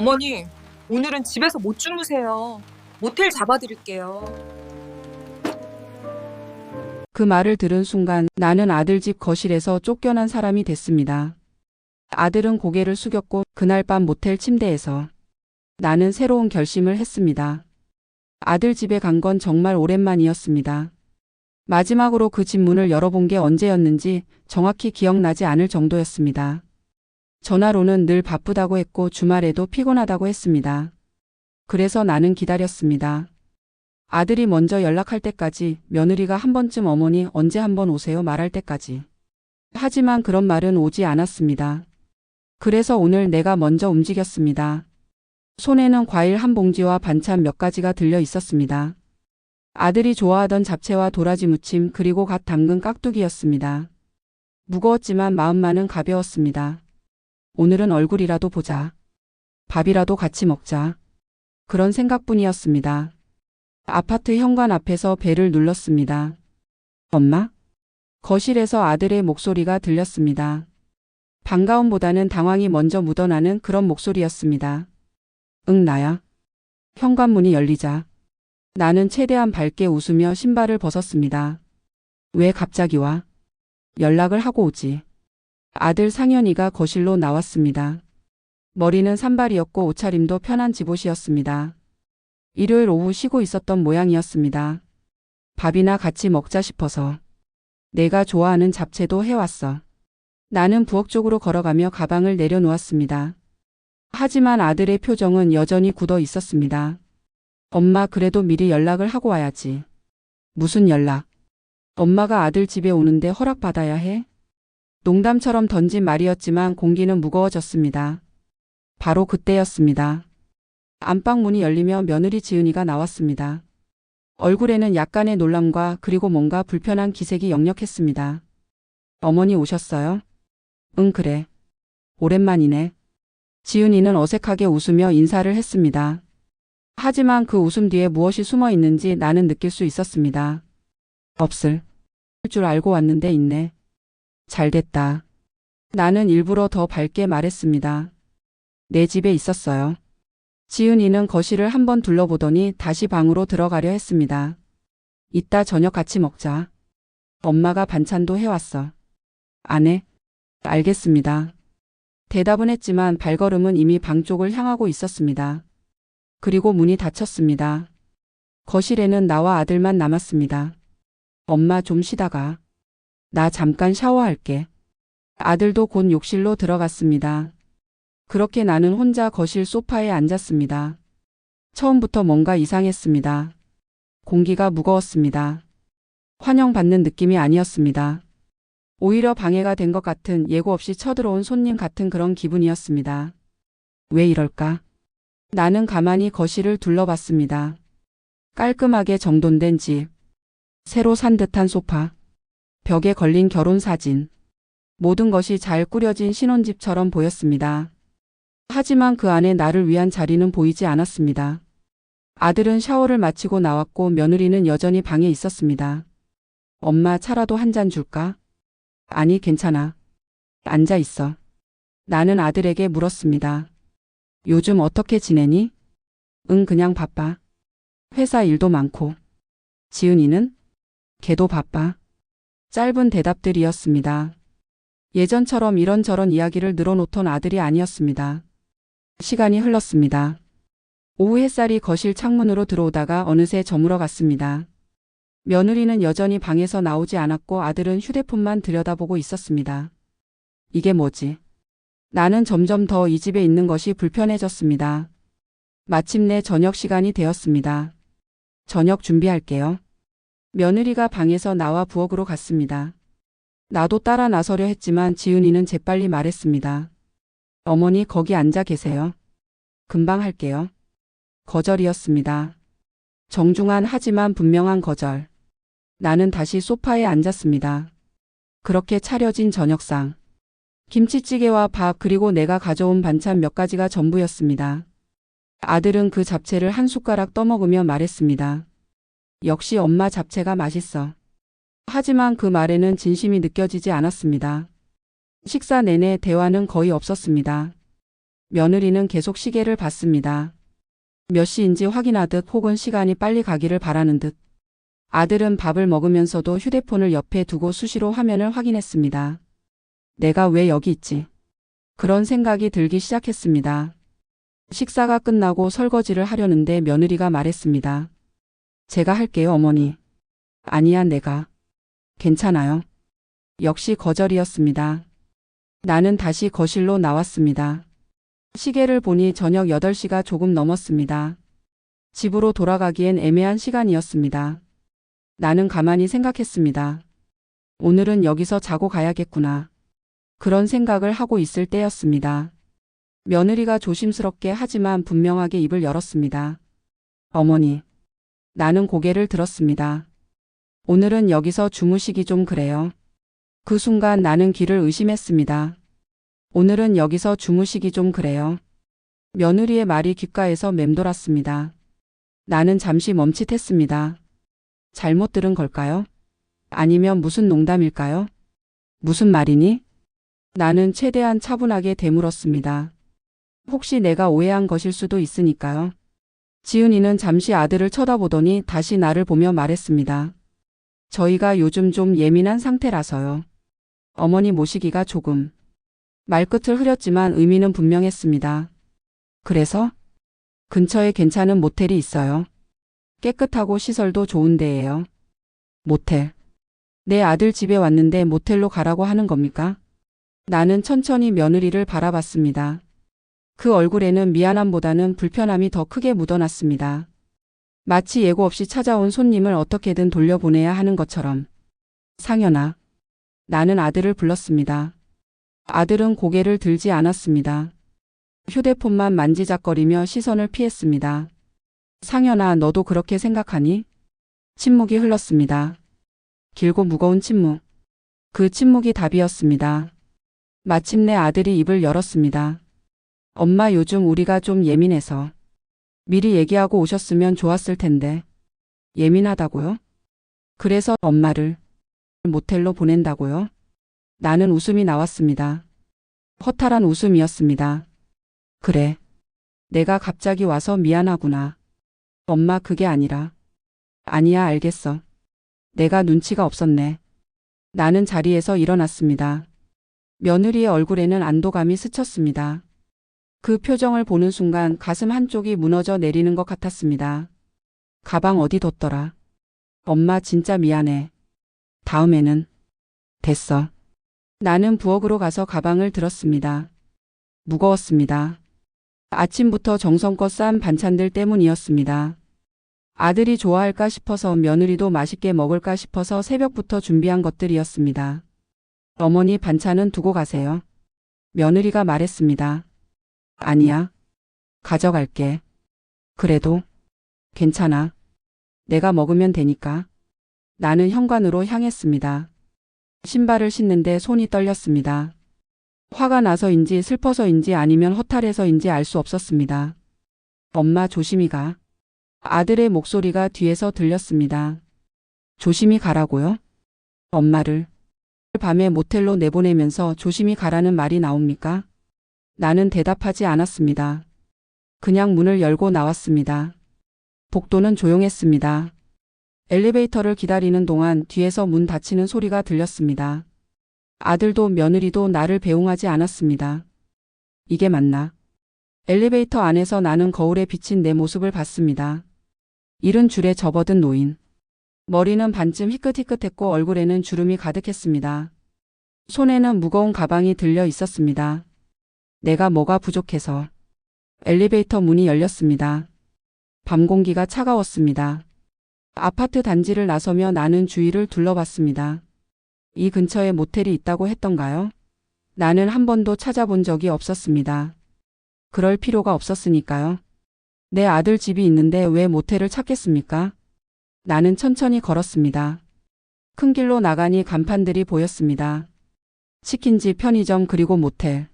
어머니, 오늘은 집에서 못 주무세요. 모텔 잡아드릴게요. 그 말을 들은 순간 나는 아들 집 거실에서 쫓겨난 사람이 됐습니다. 아들은 고개를 숙였고 그날 밤 모텔 침대에서 나는 새로운 결심을 했습니다. 아들 집에 간 건 정말 오랜만이었습니다. 마지막으로 그 집 문을 열어본 게 언제였는지 정확히 기억나지 않을 정도였습니다. 전화로는 늘 바쁘다고 했고 주말에도 피곤하다고 했습니다. 그래서 나는 기다렸습니다. 아들이 먼저 연락할 때까지, 며느리가 한 번쯤 어머니 언제 한번 오세요 말할 때까지. 하지만 그런 말은 오지 않았습니다. 그래서 오늘 내가 먼저 움직였습니다. 손에는 과일 한 봉지와 반찬 몇 가지가 들려 있었습니다. 아들이 좋아하던 잡채와 도라지 무침 그리고 갓 담근 깍두기였습니다. 무거웠지만 마음만은 가벼웠습니다. 오늘은 얼굴이라도 보자. 밥이라도 같이 먹자. 그런 생각뿐이었습니다. 아파트 현관 앞에서 벨을 눌렀습니다. 엄마? 거실에서 아들의 목소리가 들렸습니다. 반가움보다는 당황이 먼저 묻어나는 그런 목소리였습니다. 응, 나야. 현관문이 열리자 나는 최대한 밝게 웃으며 신발을 벗었습니다. 왜 갑자기 와? 연락을 하고 오지. 아들 상현이가 거실로 나왔습니다. 머리는 산발이었고 옷차림도 편한 집옷이었습니다. 일요일 오후 쉬고 있었던 모양이었습니다. 밥이나 같이 먹자 싶어서. 내가 좋아하는 잡채도 해왔어. 나는 부엌 쪽으로 걸어가며 가방을 내려놓았습니다. 하지만 아들의 표정은 여전히 굳어 있었습니다. 엄마, 그래도 미리 연락을 하고 와야지. 무슨 연락? 엄마가 아들 집에 오는데 허락받아야 해? 농담처럼 던진 말이었지만 공기는 무거워졌습니다. 바로 그때였습니다. 안방 문이 열리며 며느리 지은이가 나왔습니다. 얼굴에는 약간의 놀람과 그리고 뭔가 불편한 기색이 역력했습니다. 어머니 오셨어요? 응, 그래. 오랜만이네. 지은이는 어색하게 웃으며 인사를 했습니다. 하지만 그 웃음 뒤에 무엇이 숨어 있는지 나는 느낄 수 있었습니다. 없을 줄 알고 왔는데 있네. 잘됐다. 나는 일부러 더 밝게 말했습니다. 내 집에 있었어요. 지은이는 거실을 한번 둘러보더니 다시 방으로 들어가려 했습니다. 이따 저녁 같이 먹자. 엄마가 반찬도 해왔어. 안 해? 알겠습니다. 대답은 했지만 발걸음은 이미 방 쪽을 향하고 있었습니다. 그리고 문이 닫혔습니다. 거실에는 나와 아들만 남았습니다. 엄마, 좀 쉬다가. 나 잠깐 샤워할게. 아들도 곧 욕실로 들어갔습니다. 그렇게 나는 혼자 거실 소파에 앉았습니다. 처음부터 뭔가 이상했습니다. 공기가 무거웠습니다. 환영받는 느낌이 아니었습니다. 오히려 방해가 된 것 같은, 예고 없이 쳐들어온 손님 같은 그런 기분이었습니다. 왜 이럴까? 나는 가만히 거실을 둘러봤습니다. 깔끔하게 정돈된 집, 새로 산 듯한 소파, 벽에 걸린 결혼사진, 모든 것이 잘 꾸려진 신혼집처럼 보였습니다. 하지만 그 안에 나를 위한 자리는 보이지 않았습니다. 아들은 샤워를 마치고 나왔고 며느리는 여전히 방에 있었습니다. 엄마, 차라도 한 잔 줄까? 아니, 괜찮아. 앉아 있어. 나는 아들에게 물었습니다. 요즘 어떻게 지내니? 응, 그냥 바빠. 회사 일도 많고. 지은이는? 걔도 바빠. 짧은 대답들이었습니다. 예전처럼 이런저런 이야기를 늘어놓던 아들이 아니었습니다. 시간이 흘렀습니다. 오후 햇살이 거실 창문으로 들어오다가 어느새 저물어 갔습니다. 며느리는 여전히 방에서 나오지 않았고 아들은 휴대폰만 들여다보고 있었습니다. 이게 뭐지? 나는 점점 더 이 집에 있는 것이 불편해졌습니다. 마침내 저녁 시간이 되었습니다. 저녁 준비할게요. 며느리가 방에서 나와 부엌으로 갔습니다. 나도 따라 나서려 했지만 지은이는 재빨리 말했습니다. 어머니, 거기 앉아 계세요. 금방 할게요. 거절이었습니다. 정중한 하지만 분명한 거절. 나는 다시 소파에 앉았습니다. 그렇게 차려진 저녁상. 김치찌개와 밥 그리고 내가 가져온 반찬 몇 가지가 전부였습니다. 아들은 그 잡채를 한 숟가락 떠먹으며 말했습니다. 역시 엄마 잡채가 맛있어. 하지만 그 말에는 진심이 느껴지지 않았습니다. 식사 내내 대화는 거의 없었습니다. 며느리는 계속 시계를 봤습니다. 몇 시인지 확인하듯 혹은 시간이 빨리 가기를 바라는 듯. 아들은 밥을 먹으면서도 휴대폰을 옆에 두고 수시로 화면을 확인했습니다. 내가 왜 여기 있지? 그런 생각이 들기 시작했습니다. 식사가 끝나고 설거지를 하려는데 며느리가 말했습니다. 제가 할게요, 어머니. 아니야, 내가. 괜찮아요. 역시 거절이었습니다. 나는 다시 거실로 나왔습니다. 시계를 보니 저녁 8시가 조금 넘었습니다. 집으로 돌아가기엔 애매한 시간이었습니다. 나는 가만히 생각했습니다. 오늘은 여기서 자고 가야겠구나. 그런 생각을 하고 있을 때였습니다. 며느리가 조심스럽게 하지만 분명하게 입을 열었습니다. 어머니. 나는 고개를 들었습니다. 오늘은 여기서 주무시기 좀 그래요. 그 순간 나는 귀를 의심했습니다. 오늘은 여기서 주무시기 좀 그래요. 며느리의 말이 귓가에서 맴돌았습니다. 나는 잠시 멈칫했습니다. 잘못 들은 걸까요? 아니면 무슨 농담일까요? 무슨 말이니? 나는 최대한 차분하게 되물었습니다. 혹시 내가 오해한 것일 수도 있으니까요. 지은이는 잠시 아들을 쳐다보더니 다시 나를 보며 말했습니다. 저희가 요즘 좀 예민한 상태라서요. 어머니 모시기가 조금. 말끝을 흐렸지만 의미는 분명했습니다. 그래서? 근처에 괜찮은 모텔이 있어요. 깨끗하고 시설도 좋은 데예요. 모텔. 내 아들 집에 왔는데 모텔로 가라고 하는 겁니까? 나는 천천히 며느리를 바라봤습니다. 그 얼굴에는 미안함보다는 불편함이 더 크게 묻어났습니다. 마치 예고 없이 찾아온 손님을 어떻게든 돌려보내야 하는 것처럼. 상현아. 나는 아들을 불렀습니다. 아들은 고개를 들지 않았습니다. 휴대폰만 만지작거리며 시선을 피했습니다. 상현아, 너도 그렇게 생각하니? 침묵이 흘렀습니다. 길고 무거운 침묵. 그 침묵이 답이었습니다. 마침내 아들이 입을 열었습니다. 엄마, 요즘 우리가 좀 예민해서. 미리 얘기하고 오셨으면 좋았을 텐데. 예민하다고요? 그래서 엄마를 모텔로 보낸다고요? 나는 웃음이 나왔습니다. 허탈한 웃음이었습니다. 그래. 내가 갑자기 와서 미안하구나. 엄마, 그게 아니라. 아니야, 알겠어. 내가 눈치가 없었네. 나는 자리에서 일어났습니다. 며느리의 얼굴에는 안도감이 스쳤습니다. 그 표정을 보는 순간 가슴 한쪽이 무너져 내리는 것 같았습니다. 가방 어디 뒀더라? 엄마, 진짜 미안해. 다음에는. 됐어. 나는 부엌으로 가서 가방을 들었습니다. 무거웠습니다. 아침부터 정성껏 싼 반찬들 때문이었습니다. 아들이 좋아할까 싶어서, 며느리도 맛있게 먹을까 싶어서 새벽부터 준비한 것들이었습니다. 어머니, 반찬은 두고 가세요. 며느리가 말했습니다. 아니야. 가져갈게. 그래도. 괜찮아. 내가 먹으면 되니까. 나는 현관으로 향했습니다. 신발을 신는데 손이 떨렸습니다. 화가 나서인지 슬퍼서인지 아니면 허탈해서인지 알 수 없었습니다. 엄마, 조심히 가. 아들의 목소리가 뒤에서 들렸습니다. 조심히 가라고요? 엄마를 밤에 모텔로 내보내면서 조심히 가라는 말이 나옵니까? 나는 대답하지 않았습니다. 그냥 문을 열고 나왔습니다. 복도는 조용했습니다. 엘리베이터를 기다리는 동안 뒤에서 문 닫히는 소리가 들렸습니다. 아들도 며느리도 나를 배웅하지 않았습니다. 이게 맞나? 엘리베이터 안에서 나는 거울에 비친 내 모습을 봤습니다. 이른 줄에 접어든 노인. 머리는 반쯤 희끗희끗했고 얼굴에는 주름이 가득했습니다. 손에는 무거운 가방이 들려 있었습니다. 내가 뭐가 부족해서. 엘리베이터 문이 열렸습니다. 밤 공기가 차가웠습니다. 아파트 단지를 나서며 나는 주위를 둘러봤습니다. 이 근처에 모텔이 있다고 했던가요? 나는 한 번도 찾아본 적이 없었습니다. 그럴 필요가 없었으니까요. 내 아들 집이 있는데 왜 모텔을 찾겠습니까? 나는 천천히 걸었습니다. 큰 길로 나가니 간판들이 보였습니다. 치킨집, 편의점, 그리고 모텔.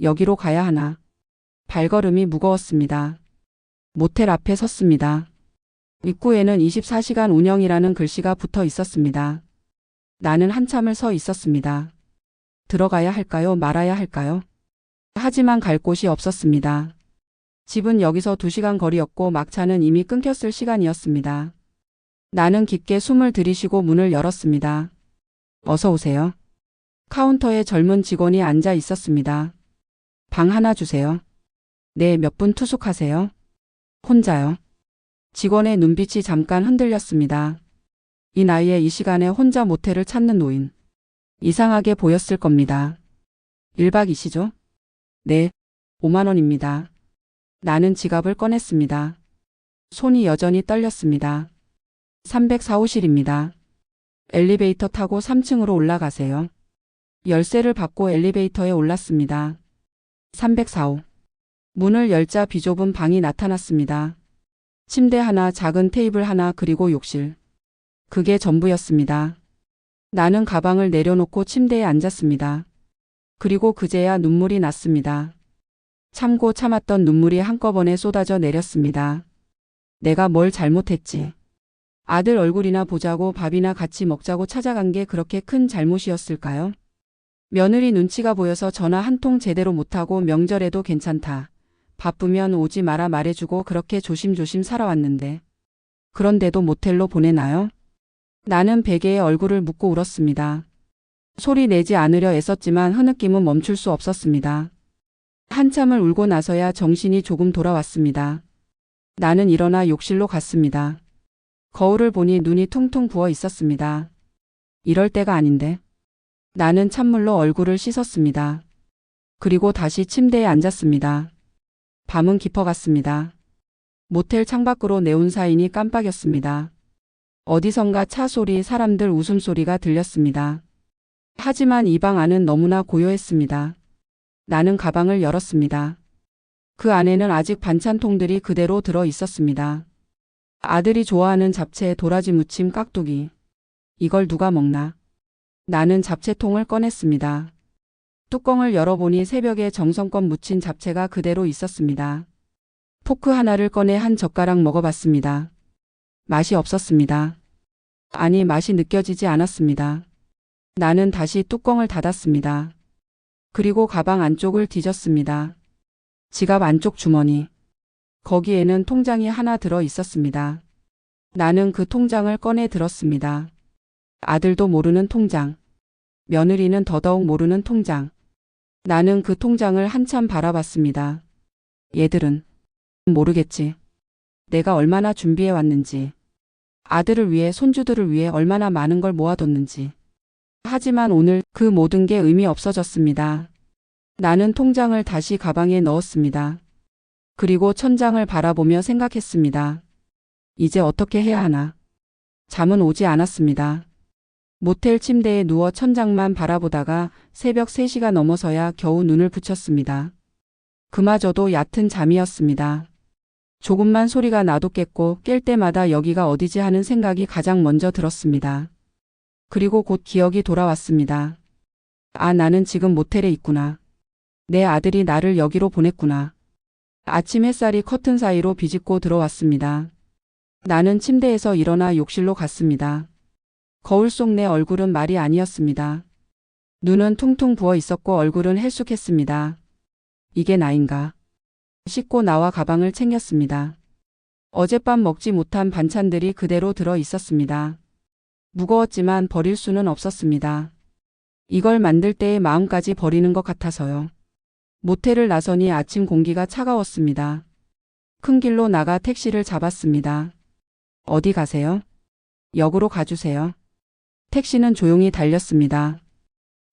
여기로 가야 하나? 발걸음이 무거웠습니다. 모텔 앞에 섰습니다. 입구에는 24시간 운영이라는 글씨가 붙어 있었습니다. 나는 한참을 서 있었습니다. 들어가야 할까요? 말아야 할까요? 하지만 갈 곳이 없었습니다. 집은 여기서 2시간 거리였고 막차는 이미 끊겼을 시간이었습니다. 나는 깊게 숨을 들이쉬고 문을 열었습니다. 어서 오세요. 카운터에 젊은 직원이 앉아 있었습니다. 방 하나 주세요. 네, 몇 분 투숙하세요? 혼자요. 직원의 눈빛이 잠깐 흔들렸습니다. 이 나이에 이 시간에 혼자 모텔을 찾는 노인. 이상하게 보였을 겁니다. 1박이시죠? 네, 5만 원입니다. 나는 지갑을 꺼냈습니다. 손이 여전히 떨렸습니다. 304호실입니다. 엘리베이터 타고 3층으로 올라가세요. 열쇠를 받고 엘리베이터에 올랐습니다. 304호. 문을 열자 비좁은 방이 나타났습니다. 침대 하나, 작은 테이블 하나, 그리고 욕실. 그게 전부였습니다. 나는 가방을 내려놓고 침대에 앉았습니다. 그리고 그제야 눈물이 났습니다. 참고 참았던 눈물이 한꺼번에 쏟아져 내렸습니다. 내가 뭘 잘못했지? 아들 얼굴이나 보자고 밥이나 같이 먹자고 찾아간 게 그렇게 큰 잘못이었을까요? 며느리 눈치가 보여서 전화 한 통 제대로 못하고 명절에도 괜찮다. 바쁘면 오지 마라 말해주고 그렇게 조심조심 살아왔는데. 그런데도 모텔로 보내나요? 나는 베개에 얼굴을 묻고 울었습니다. 소리 내지 않으려 애썼지만 흐느낌은 멈출 수 없었습니다. 한참을 울고 나서야 정신이 조금 돌아왔습니다. 나는 일어나 욕실로 갔습니다. 거울을 보니 눈이 퉁퉁 부어 있었습니다. 이럴 때가 아닌데. 나는 찬물로 얼굴을 씻었습니다. 그리고 다시 침대에 앉았습니다. 밤은 깊어갔습니다. 모텔 창밖으로 네온사인이 깜빡였습니다. 어디선가 차 소리, 사람들 웃음소리가 들렸습니다. 하지만 이 방 안은 너무나 고요했습니다. 나는 가방을 열었습니다. 그 안에는 아직 반찬통들이 그대로 들어 있었습니다. 아들이 좋아하는 잡채, 도라지 무침, 깍두기. 이걸 누가 먹나? 나는 잡채통을 꺼냈습니다. 뚜껑을 열어보니 새벽에 정성껏 무친 잡채가 그대로 있었습니다. 포크 하나를 꺼내 한 젓가락 먹어봤습니다. 맛이 없었습니다. 아니, 맛이 느껴지지 않았습니다. 나는 다시 뚜껑을 닫았습니다. 그리고 가방 안쪽을 뒤졌습니다. 지갑 안쪽 주머니. 거기에는 통장이 하나 들어 있었습니다. 나는 그 통장을 꺼내 들었습니다. 아들도 모르는 통장. 며느리는 더더욱 모르는 통장. 나는 그 통장을 한참 바라봤습니다. 얘들은 모르겠지. 내가 얼마나 준비해 왔는지. 아들을 위해, 손주들을 위해 얼마나 많은 걸 모아뒀는지. 하지만 오늘 그 모든 게 의미 없어졌습니다. 나는 통장을 다시 가방에 넣었습니다. 그리고 천장을 바라보며 생각했습니다. 이제 어떻게 해야 하나? 잠은 오지 않았습니다. 모텔 침대에 누워 천장만 바라보다가 새벽 3시가 넘어서야 겨우 눈을 붙였습니다. 그마저도 얕은 잠이었습니다. 조금만 소리가 나도 깼고 깰 때마다 여기가 어디지 하는 생각이 가장 먼저 들었습니다. 그리고 곧 기억이 돌아왔습니다. 아, 나는 지금 모텔에 있구나. 내 아들이 나를 여기로 보냈구나. 아침 햇살이 커튼 사이로 비집고 들어왔습니다. 나는 침대에서 일어나 욕실로 갔습니다. 거울 속 내 얼굴은 말이 아니었습니다. 눈은 퉁퉁 부어 있었고 얼굴은 헬쑥했습니다. 이게 나인가? 씻고 나와 가방을 챙겼습니다. 어젯밤 먹지 못한 반찬들이 그대로 들어 있었습니다. 무거웠지만 버릴 수는 없었습니다. 이걸 만들 때의 마음까지 버리는 것 같아서요. 모텔을 나서니 아침 공기가 차가웠습니다. 큰 길로 나가 택시를 잡았습니다. 어디 가세요? 역으로 가주세요. 택시는 조용히 달렸습니다.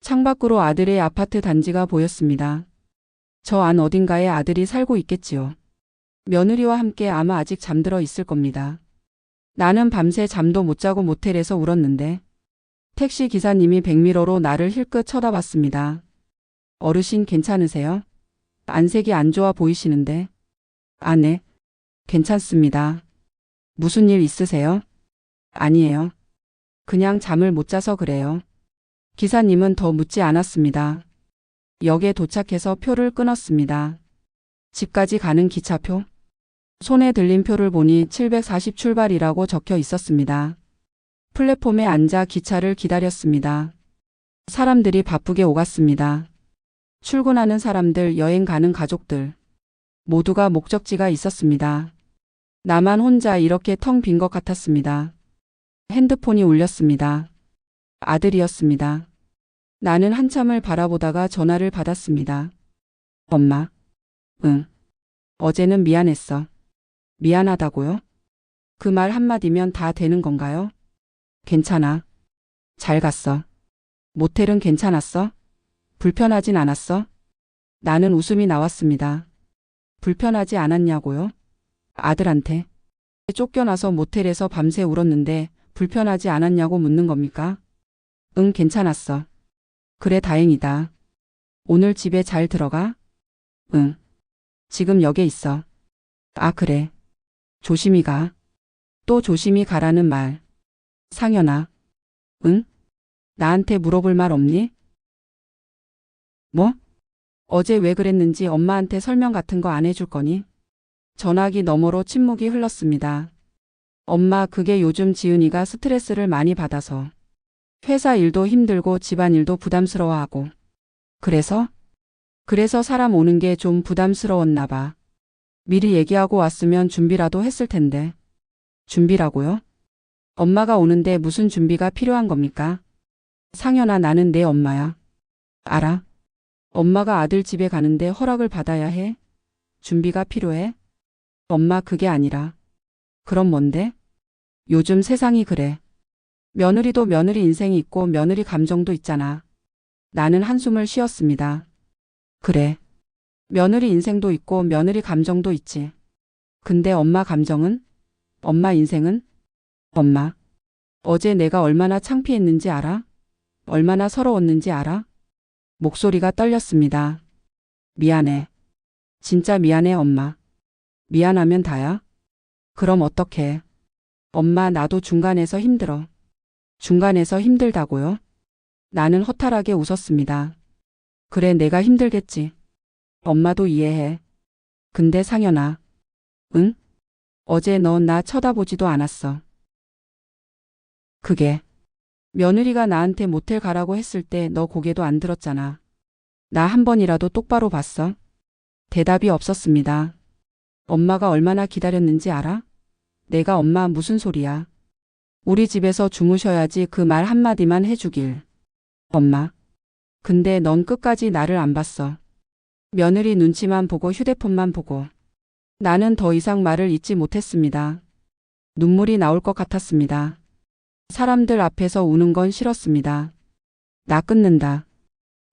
창밖으로 아들의 아파트 단지가 보였습니다. 저 안 어딘가에 아들이 살고 있겠지요. 며느리와 함께 아마 아직 잠들어 있을 겁니다. 나는 밤새 잠도 못 자고 모텔에서 울었는데 택시 기사님이 백미러로 나를 힐끗 쳐다봤습니다. 어르신 괜찮으세요? 안색이 안 좋아 보이시는데. 아, 네. 괜찮습니다. 무슨 일 있으세요? 아니에요. 그냥 잠을 못 자서 그래요. 기사님은 더 묻지 않았습니다. 역에 도착해서 표를 끊었습니다. 집까지 가는 기차표? 손에 들린 표를 보니 740 출발이라고 적혀 있었습니다. 플랫폼에 앉아 기차를 기다렸습니다. 사람들이 바쁘게 오갔습니다. 출근하는 사람들, 여행 가는 가족들. 모두가 목적지가 있었습니다. 나만 혼자 이렇게 텅 빈 것 같았습니다. 핸드폰이 울렸습니다. 아들이었습니다. 나는 한참을 바라보다가 전화를 받았습니다. 엄마. 응. 어제는 미안했어. 미안하다고요? 그 말 한마디면 다 되는 건가요? 괜찮아. 잘 갔어. 모텔은 괜찮았어? 불편하진 않았어? 나는 웃음이 나왔습니다. 불편하지 않았냐고요? 아들한테. 쫓겨나서 모텔에서 밤새 울었는데 불편하지 않았냐고 묻는 겁니까? 응, 괜찮았어. 그래, 다행이다. 오늘 집에 잘 들어가? 응. 지금 역에 있어. 아, 그래. 조심히 가. 또 조심히 가라는 말. 상현아. 응? 나한테 물어볼 말 없니? 뭐? 어제 왜 그랬는지 엄마한테 설명 같은 거 안 해줄 거니? 전화기 너머로 침묵이 흘렀습니다. 엄마, 그게 요즘 지은이가 스트레스를 많이 받아서. 회사 일도 힘들고 집안일도 부담스러워하고. 그래서 사람 오는 게 좀 부담스러웠나 봐. 미리 얘기하고 왔으면 준비라도 했을 텐데. 준비라고요? 엄마가 오는데 무슨 준비가 필요한 겁니까? 상현아, 나는 내 엄마야. 알아. 엄마가 아들 집에 가는데 허락을 받아야 해? 준비가 필요해? 엄마, 그게 아니라. 그럼 뭔데? 요즘 세상이 그래. 며느리도 며느리 인생이 있고 며느리 감정도 있잖아. 나는 한숨을 쉬었습니다. 그래. 며느리 인생도 있고 며느리 감정도 있지. 근데 엄마 감정은? 엄마 인생은? 엄마. 어제 내가 얼마나 창피했는지 알아? 얼마나 서러웠는지 알아? 목소리가 떨렸습니다. 미안해. 진짜 미안해, 엄마. 미안하면 다야? 그럼 어떡해? 엄마, 나도 중간에서 힘들어. 중간에서 힘들다고요? 나는 허탈하게 웃었습니다. 그래, 내가 힘들겠지. 엄마도 이해해. 근데 상현아. 응? 어제 너 나 쳐다보지도 않았어. 그게. 며느리가 나한테 모텔 가라고 했을 때 너 고개도 안 들었잖아. 나 한 번이라도 똑바로 봤어? 대답이 없었습니다. 엄마가 얼마나 기다렸는지 알아? 내가 엄마 무슨 소리야. 우리 집에서 주무셔야지 그 말 한마디만 해주길. 엄마. 근데 넌 끝까지 나를 안 봤어. 며느리 눈치만 보고 휴대폰만 보고. 나는 더 이상 말을 잇지 못했습니다. 눈물이 나올 것 같았습니다. 사람들 앞에서 우는 건 싫었습니다. 나 끊는다.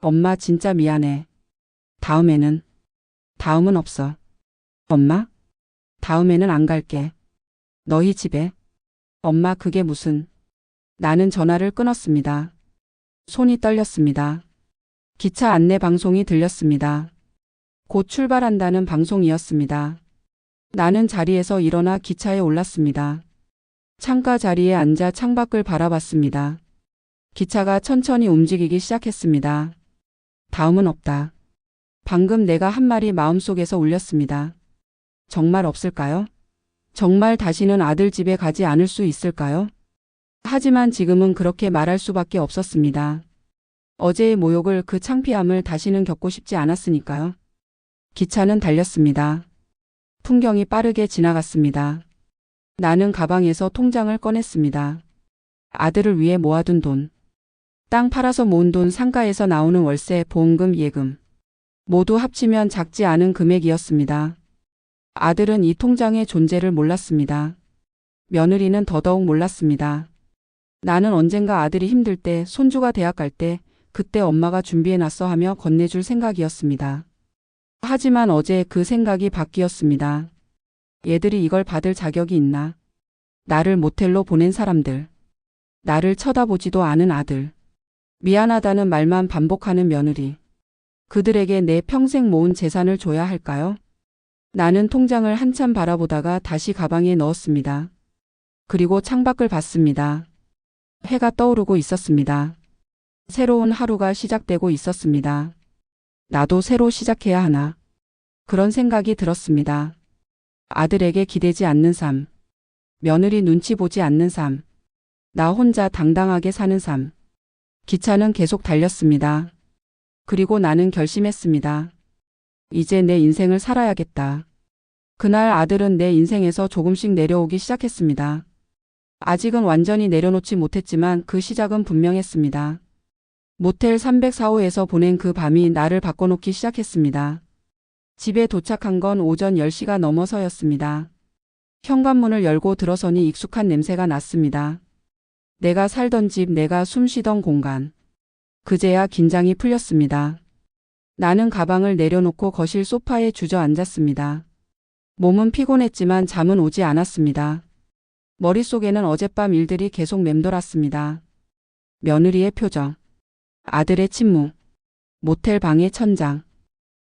엄마, 진짜 미안해. 다음에는? 다음은 없어. 엄마? 다음에는 안 갈게. 너희 집에? 엄마, 그게 무슨. 나는 전화를 끊었습니다. 손이 떨렸습니다. 기차 안내 방송이 들렸습니다. 곧 출발한다는 방송이었습니다. 나는 자리에서 일어나 기차에 올랐습니다. 창가 자리에 앉아 창밖을 바라봤습니다. 기차가 천천히 움직이기 시작했습니다. 다음은 없다. 방금 내가 한 말이 마음속에서 울렸습니다. 정말 없을까요? 정말 다시는 아들 집에 가지 않을 수 있을까요? 하지만 지금은 그렇게 말할 수밖에 없었습니다. 어제의 모욕을, 그 창피함을 다시는 겪고 싶지 않았으니까요. 기차는 달렸습니다. 풍경이 빠르게 지나갔습니다. 나는 가방에서 통장을 꺼냈습니다. 아들을 위해 모아둔 돈. 땅 팔아서 모은 돈, 상가에서 나오는 월세, 보험금, 예금. 모두 합치면 작지 않은 금액이었습니다. 아들은 이 통장의 존재를 몰랐습니다. 며느리는 더더욱 몰랐습니다. 나는 언젠가 아들이 힘들 때, 손주가 대학 갈 때, 그때 엄마가 준비해놨어 하며 건네줄 생각이었습니다. 하지만 어제 그 생각이 바뀌었습니다. 얘들이 이걸 받을 자격이 있나? 나를 모텔로 보낸 사람들. 나를 쳐다보지도 않은 아들. 미안하다는 말만 반복하는 며느리. 그들에게 내 평생 모은 재산을 줘야 할까요? 나는 통장을 한참 바라보다가 다시 가방에 넣었습니다. 그리고 창밖을 봤습니다. 해가 떠오르고 있었습니다. 새로운 하루가 시작되고 있었습니다. 나도 새로 시작해야 하나. 그런 생각이 들었습니다. 아들에게 기대지 않는 삶. 며느리 눈치 보지 않는 삶. 나 혼자 당당하게 사는 삶. 기차는 계속 달렸습니다. 그리고 나는 결심했습니다. 이제 내 인생을 살아야겠다. 그날 아들은 내 인생에서 조금씩 내려오기 시작했습니다. 아직은 완전히 내려놓지 못했지만 그 시작은 분명했습니다. 모텔 304호에서 보낸 그 밤이 나를 바꿔놓기 시작했습니다. 집에 도착한 건 오전 10시가 넘어서였습니다. 현관문을 열고 들어서니 익숙한 냄새가 났습니다. 내가 살던 집, 내가 숨쉬던 공간. 그제야 긴장이 풀렸습니다. 나는 가방을 내려놓고 거실 소파에 주저앉았습니다. 몸은 피곤했지만 잠은 오지 않았습니다. 머릿속에는 어젯밤 일들이 계속 맴돌았습니다. 며느리의 표정, 아들의 침묵, 모텔 방의 천장,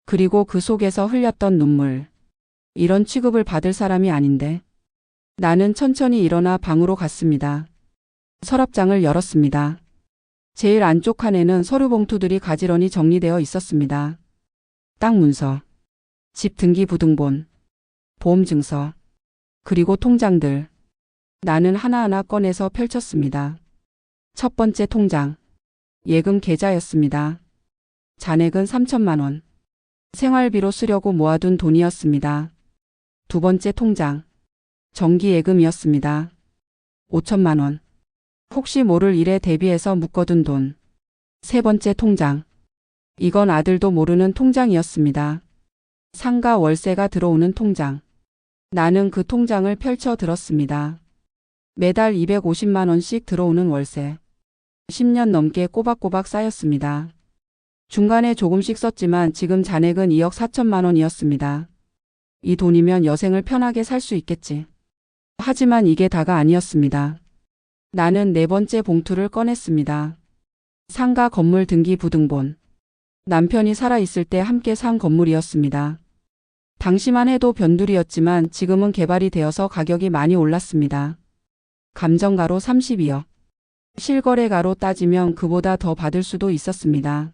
그리고 그 속에서 흘렸던 눈물. 이런 취급을 받을 사람이 아닌데. 나는 천천히 일어나 방으로 갔습니다. 서랍장을 열었습니다. 제일 안쪽 칸에는 서류 봉투들이 가지런히 정리되어 있었습니다. 땅 문서, 집 등기부등본, 보험증서, 그리고 통장들. 나는 하나하나 꺼내서 펼쳤습니다. 첫 번째 통장, 예금 계좌였습니다. 잔액은 3천만 원. 생활비로 쓰려고 모아둔 돈이었습니다. 두 번째 통장, 정기예금이었습니다. 5천만 원. 혹시 모를 일에 대비해서 묶어둔 돈. 세 번째 통장, 이건 아들도 모르는 통장이었습니다. 상가 월세가 들어오는 통장. 나는 그 통장을 펼쳐 들었습니다. 매달 250만 원씩 들어오는 월세. 10년 넘게 꼬박꼬박 쌓였습니다. 중간에 조금씩 썼지만 지금 잔액은 2억 4천만 원이었습니다. 이 돈이면 여생을 편하게 살 수 있겠지. 하지만 이게 다가 아니었습니다. 나는 네 번째 봉투를 꺼냈습니다. 상가 건물 등기부등본. 남편이 살아있을 때 함께 산 건물이었습니다. 당시만 해도 변두리였지만 지금은 개발이 되어서 가격이 많이 올랐습니다. 감정가로 32억. 실거래가로 따지면 그보다 더 받을 수도 있었습니다.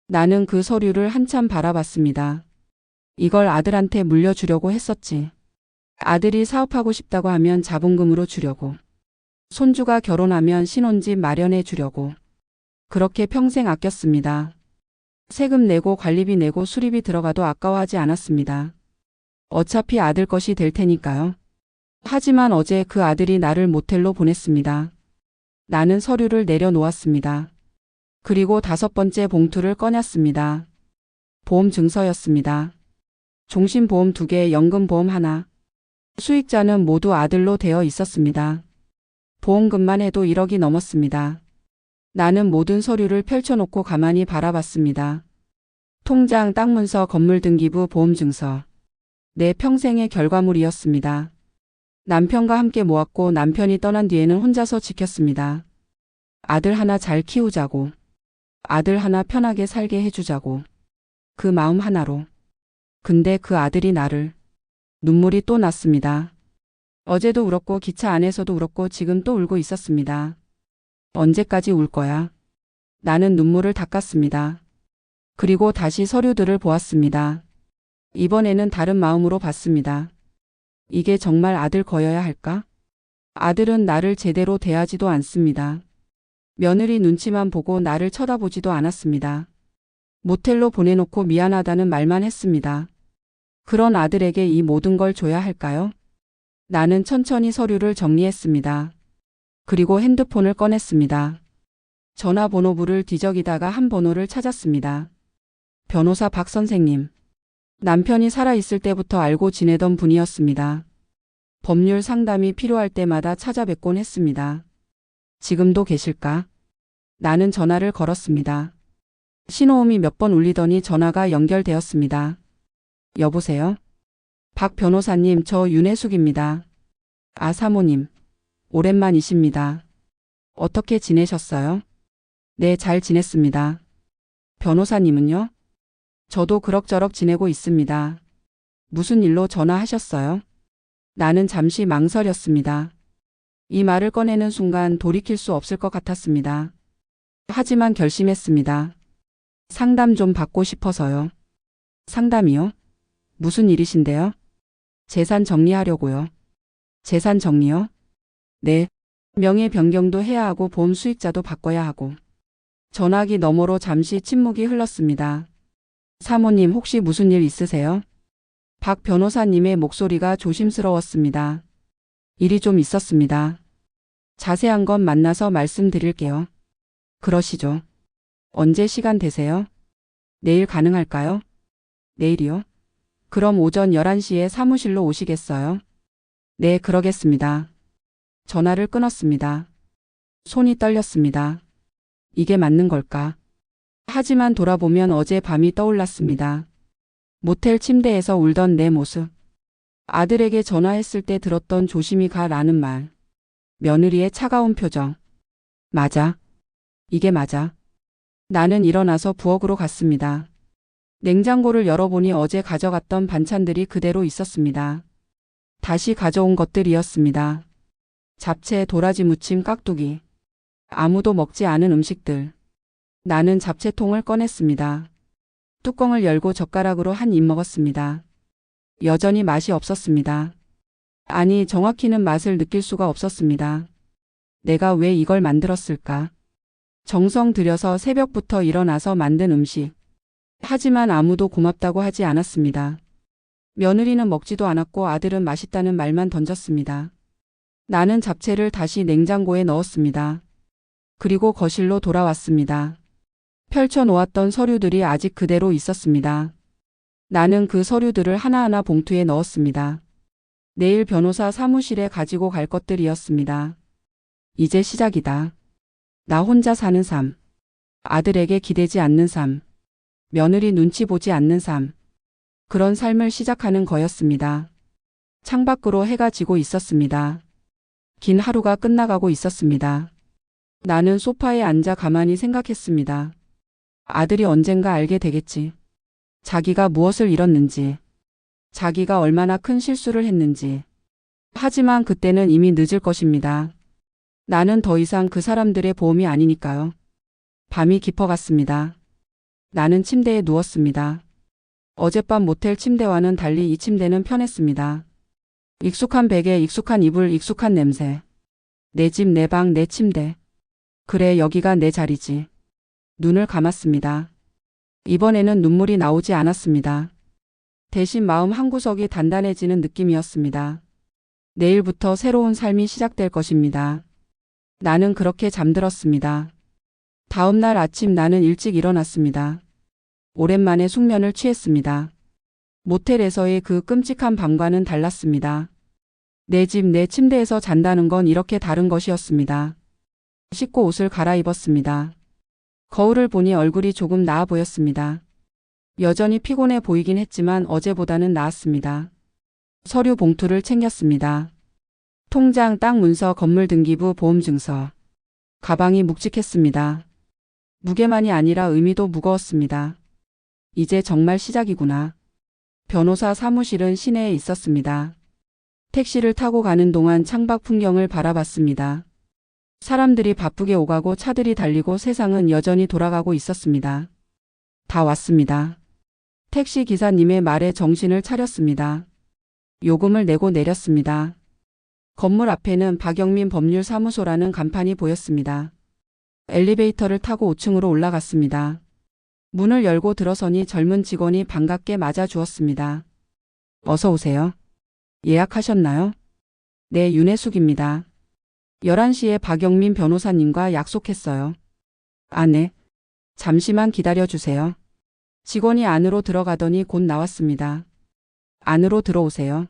나는 그 서류를 한참 바라봤습니다. 이걸 아들한테 물려주려고 했었지. 아들이 사업하고 싶다고 하면 자본금으로 주려고. 손주가 결혼하면 신혼집 마련해 주려고. 그렇게 평생 아꼈습니다. 세금 내고 관리비 내고 수리비 들어가도 아까워하지 않았습니다. 어차피 아들 것이 될 테니까요. 하지만 어제 그 아들이 나를 모텔로 보냈습니다. 나는 서류를 내려놓았습니다. 그리고 다섯 번째 봉투를 꺼냈습니다. 보험증서였습니다. 종신보험 2개, 연금보험 하나. 수익자는 모두 아들로 되어 있었습니다. 보험금만 해도 1억이 넘었습니다. 나는 모든 서류를 펼쳐놓고 가만히 바라봤습니다. 통장, 땅문서, 건물등기부, 보험증서. 내 평생의 결과물이었습니다. 남편과 함께 모았고 남편이 떠난 뒤에는 혼자서 지켰습니다. 아들 하나 잘 키우자고. 아들 하나 편하게 살게 해주자고. 그 마음 하나로. 근데 그 아들이 나를. 눈물이 또 났습니다. 어제도 울었고 기차 안에서도 울었고 지금 또 울고 있었습니다. 언제까지 울 거야? 나는 눈물을 닦았습니다. 그리고 다시 서류들을 보았습니다. 이번에는 다른 마음으로 봤습니다. 이게 정말 아들 거여야 할까? 아들은 나를 제대로 대하지도 않습니다. 며느리 눈치만 보고 나를 쳐다보지도 않았습니다. 모텔로 보내놓고 미안하다는 말만 했습니다. 그런 아들에게 이 모든 걸 줘야 할까요? 나는 천천히 서류를 정리했습니다. 그리고 핸드폰을 꺼냈습니다. 전화번호부를 뒤적이다가 한 번호를 찾았습니다. 변호사 박 선생님. 남편이 살아있을 때부터 알고 지내던 분이었습니다. 법률 상담이 필요할 때마다 찾아뵙곤 했습니다. 지금도 계실까? 나는 전화를 걸었습니다. 신호음이 몇 번 울리더니 전화가 연결되었습니다. 여보세요? 박 변호사님, 저 윤혜숙입니다. 아, 사모님. 오랜만이십니다. 어떻게 지내셨어요? 네, 잘 지냈습니다. 변호사님은요? 저도 그럭저럭 지내고 있습니다. 무슨 일로 전화하셨어요? 나는 잠시 망설였습니다. 이 말을 꺼내는 순간 돌이킬 수 없을 것 같았습니다. 하지만 결심했습니다. 상담 좀 받고 싶어서요. 상담이요? 무슨 일이신데요? 재산 정리하려고요. 재산 정리요? 네. 명의 변경도 해야 하고 보험 수익자도 바꿔야 하고. 전화기 너머로 잠시 침묵이 흘렀습니다. 사모님 혹시 무슨 일 있으세요? 박 변호사님의 목소리가 조심스러웠습니다. 일이 좀 있었습니다. 자세한 건 만나서 말씀드릴게요. 그러시죠. 언제 시간 되세요? 내일 가능할까요? 내일이요? 그럼 오전 11시에 사무실로 오시겠어요? 네, 그러겠습니다. 전화를 끊었습니다. 손이 떨렸습니다. 이게 맞는 걸까? 하지만 돌아보면 어제 밤이 떠올랐습니다. 모텔 침대에서 울던 내 모습. 아들에게 전화했을 때 들었던 조심히 가라는 말. 며느리의 차가운 표정. 맞아. 이게 맞아. 나는 일어나서 부엌으로 갔습니다. 냉장고를 열어보니 어제 가져갔던 반찬들이 그대로 있었습니다. 다시 가져온 것들이었습니다. 잡채, 도라지 무침, 깍두기. 아무도 먹지 않은 음식들. 나는 잡채통을 꺼냈습니다. 뚜껑을 열고 젓가락으로 한 입 먹었습니다. 여전히 맛이 없었습니다. 아니, 정확히는 맛을 느낄 수가 없었습니다. 내가 왜 이걸 만들었을까? 정성 들여서 새벽부터 일어나서 만든 음식. 하지만 아무도 고맙다고 하지 않았습니다. 며느리는 먹지도 않았고 아들은 맛있다는 말만 던졌습니다. 나는 잡채를 다시 냉장고에 넣었습니다. 그리고 거실로 돌아왔습니다. 펼쳐놓았던 서류들이 아직 그대로 있었습니다. 나는 그 서류들을 하나하나 봉투에 넣었습니다. 내일 변호사 사무실에 가지고 갈 것들이었습니다. 이제 시작이다. 나 혼자 사는 삶. 아들에게 기대지 않는 삶. 며느리 눈치 보지 않는 삶. 그런 삶을 시작하는 거였습니다. 창밖으로 해가 지고 있었습니다. 긴 하루가 끝나가고 있었습니다. 나는 소파에 앉아 가만히 생각했습니다. 아들이 언젠가 알게 되겠지. 자기가 무엇을 잃었는지. 자기가 얼마나 큰 실수를 했는지. 하지만 그때는 이미 늦을 것입니다. 나는 더 이상 그 사람들의 보험이 아니니까요. 밤이 깊어갔습니다. 나는 침대에 누웠습니다. 어젯밤 모텔 침대와는 달리 이 침대는 편했습니다. 익숙한 베개, 익숙한 이불, 익숙한 냄새. 내 집, 내 방, 내 침대. 그래, 여기가 내 자리지. 눈을 감았습니다. 이번에는 눈물이 나오지 않았습니다. 대신 마음 한구석이 단단해지는 느낌이었습니다. 내일부터 새로운 삶이 시작될 것입니다. 나는 그렇게 잠들었습니다. 다음 날 아침 나는 일찍 일어났습니다. 오랜만에 숙면을 취했습니다. 모텔에서의 그 끔찍한 밤과는 달랐습니다. 내 집, 내 침대에서 잔다는 건 이렇게 다른 것이었습니다. 씻고 옷을 갈아입었습니다. 거울을 보니 얼굴이 조금 나아 보였습니다. 여전히 피곤해 보이긴 했지만 어제보다는 나았습니다. 서류 봉투를 챙겼습니다. 통장, 땅 문서, 건물 등기부, 보험 증서. 가방이 묵직했습니다. 무게만이 아니라 의미도 무거웠습니다. 이제 정말 시작이구나. 변호사 사무실은 시내에 있었습니다. 택시를 타고 가는 동안 창밖 풍경을 바라봤습니다. 사람들이 바쁘게 오가고 차들이 달리고 세상은 여전히 돌아가고 있었습니다. 다 왔습니다. 택시 기사님의 말에 정신을 차렸습니다. 요금을 내고 내렸습니다. 건물 앞에는 박영민 법률사무소라는 간판이 보였습니다. 엘리베이터를 타고 5층으로 올라갔습니다. 문을 열고 들어서니 젊은 직원이 반갑게 맞아주었습니다. 어서 오세요. 예약하셨나요? 네, 윤혜숙입니다. 11시에 박영민 변호사님과 약속했어요. 아, 네. 잠시만 기다려주세요. 직원이 안으로 들어가더니 곧 나왔습니다. 안으로 들어오세요.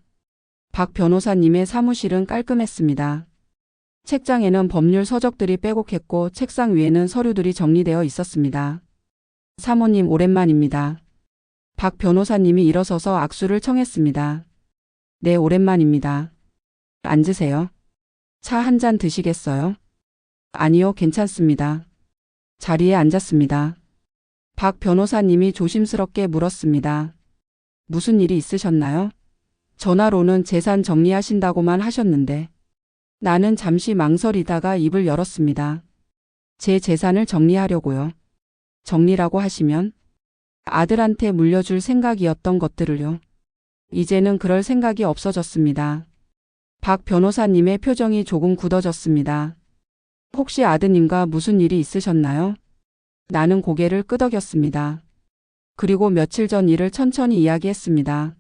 박 변호사님의 사무실은 깔끔했습니다. 책장에는 법률 서적들이 빼곡했고 책상 위에는 서류들이 정리되어 있었습니다. 사모님 오랜만입니다. 박 변호사님이 일어서서 악수를 청했습니다. 네, 오랜만입니다. 앉으세요. 차 한 잔 드시겠어요? 아니요, 괜찮습니다. 자리에 앉았습니다. 박 변호사님이 조심스럽게 물었습니다. 무슨 일이 있으셨나요? 전화로는 재산 정리하신다고만 하셨는데. 나는 잠시 망설이다가 입을 열었습니다. 제 재산을 정리하려고요. 정리라고 하시면? 아들한테 물려줄 생각이었던 것들을요. 이제는 그럴 생각이 없어졌습니다. 박 변호사님의 표정이 조금 굳어졌습니다. 혹시 아드님과 무슨 일이 있으셨나요? 나는 고개를 끄덕였습니다. 그리고 며칠 전 일을 천천히 이야기했습니다.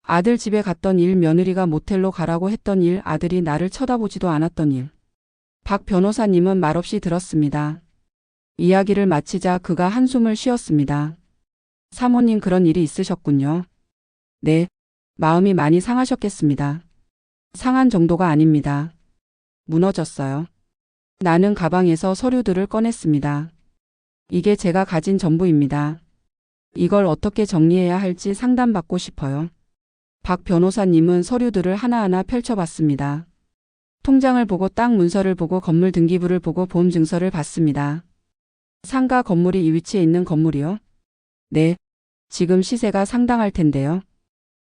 아들 집에 갔던 일, 며느리가 모텔로 가라고 했던 일, 아들이 나를 쳐다보지도 않았던 일. 박 변호사님은 말없이 들었습니다. 이야기를 마치자 그가 한숨을 쉬었습니다. 사모님, 그런 일이 있으셨군요. 네, 마음이 많이 상하셨겠습니다. 상한 정도가 아닙니다. 무너졌어요. 나는 가방에서 서류들을 꺼냈습니다. 이게 제가 가진 전부입니다. 이걸 어떻게 정리해야 할지 상담받고 싶어요. 박 변호사님은 서류들을 하나하나 펼쳐봤습니다. 통장을 보고 땅 문서를 보고 건물 등기부를 보고 보험 증서를 봤습니다. 상가 건물이 이 위치에 있는 건물이요? 네, 지금 시세가 상당할 텐데요.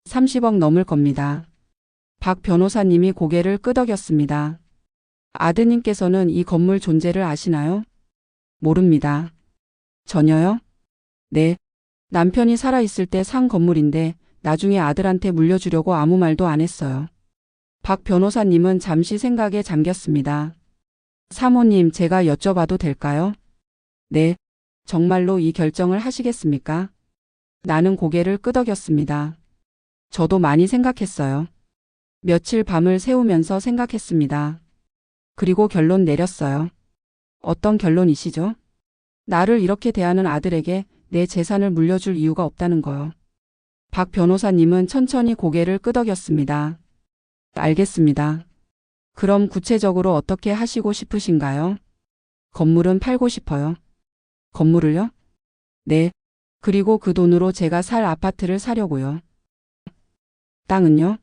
30억 넘을 겁니다. 박 변호사님이 고개를 끄덕였습니다. 아드님께서는 이 건물 존재를 아시나요? 모릅니다. 전혀요? 네. 남편이 살아있을 때 산 건물인데 나중에 아들한테 물려주려고 아무 말도 안 했어요. 박 변호사님은 잠시 생각에 잠겼습니다. 사모님, 제가 여쭤봐도 될까요? 네. 정말로 이 결정을 하시겠습니까? 나는 고개를 끄덕였습니다. 저도 많이 생각했어요. 며칠 밤을 새우면서 생각했습니다. 그리고 결론 내렸어요. 어떤 결론이시죠? 나를 이렇게 대하는 아들에게 내 재산을 물려줄 이유가 없다는 거요. 박 변호사님은 천천히 고개를 끄덕였습니다. 알겠습니다. 그럼 구체적으로 어떻게 하시고 싶으신가요? 건물은 팔고 싶어요. 건물을요? 네. 그리고 그 돈으로 제가 살 아파트를 사려고요. 땅은요?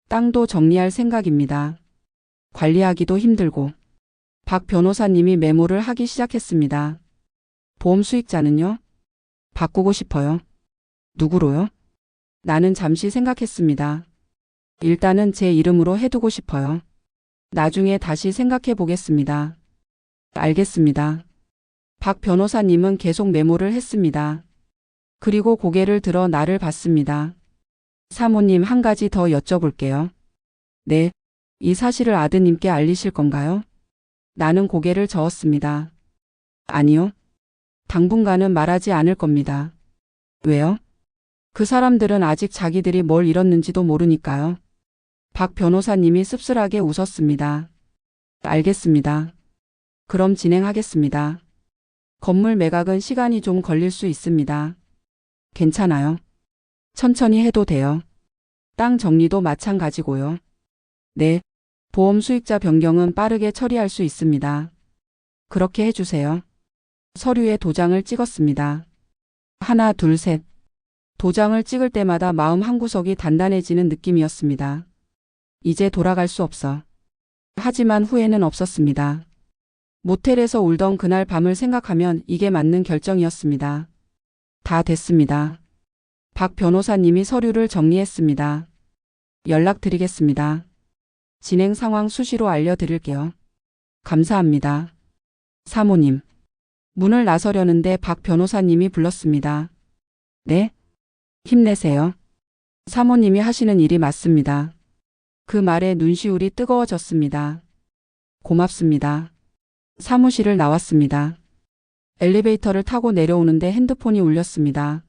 땅도 정리할 생각입니다. 관리하기도 힘들고. 박 변호사님이 메모를 하기 시작했습니다. 보험 수익자는요? 바꾸고 싶어요. 누구로요? 나는 잠시 생각했습니다. 일단은 제 이름으로 해두고 싶어요. 나중에 다시 생각해 보겠습니다. 알겠습니다. 박 변호사님은 계속 메모를 했습니다. 그리고 고개를 들어 나를 봤습니다. 사모님, 한 가지 더 여쭤볼게요. 네. 이 사실을 아드님께 알리실 건가요? 나는 고개를 저었습니다. 아니요. 당분간은 말하지 않을 겁니다. 왜요? 그 사람들은 아직 자기들이 뭘 잃었는지도 모르니까요. 박 변호사님이 씁쓸하게 웃었습니다. 알겠습니다. 그럼 진행하겠습니다. 건물 매각은 시간이 좀 걸릴 수 있습니다. 괜찮아요. 천천히 해도 돼요. 땅 정리도 마찬가지고요. 네. 보험 수익자 변경은 빠르게 처리할 수 있습니다. 그렇게 해주세요. 서류에 도장을 찍었습니다. 하나, 둘, 셋. 도장을 찍을 때마다 마음 한구석이 단단해지는 느낌이었습니다. 이제 돌아갈 수 없어. 하지만 후회는 없었습니다. 모텔에서 울던 그날 밤을 생각하면 이게 맞는 결정이었습니다. 다 됐습니다. 박 변호사님이 서류를 정리했습니다. 연락드리겠습니다. 진행 상황 수시로 알려드릴게요. 감사합니다. 사모님. 문을 나서려는데 박 변호사님이 불렀습니다. 네? 힘내세요. 사모님이 하시는 일이 맞습니다. 그 말에 눈시울이 뜨거워졌습니다. 고맙습니다. 사무실을 나왔습니다. 엘리베이터를 타고 내려오는데 핸드폰이 울렸습니다.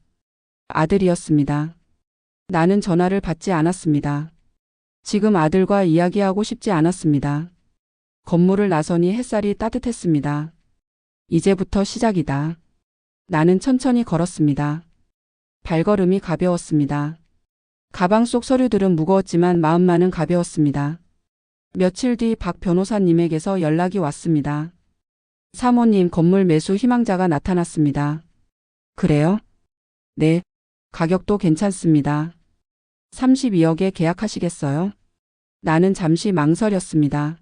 아들이었습니다. 나는 전화를 받지 않았습니다. 지금 아들과 이야기하고 싶지 않았습니다. 건물을 나서니 햇살이 따뜻했습니다. 이제부터 시작이다. 나는 천천히 걸었습니다. 발걸음이 가벼웠습니다. 가방 속 서류들은 무거웠지만 마음만은 가벼웠습니다. 며칠 뒤 박 변호사님에게서 연락이 왔습니다. 사모님, 건물 매수 희망자가 나타났습니다. 그래요? 네. 가격도 괜찮습니다. 32억에 계약하시겠어요? 나는 잠시 망설였습니다.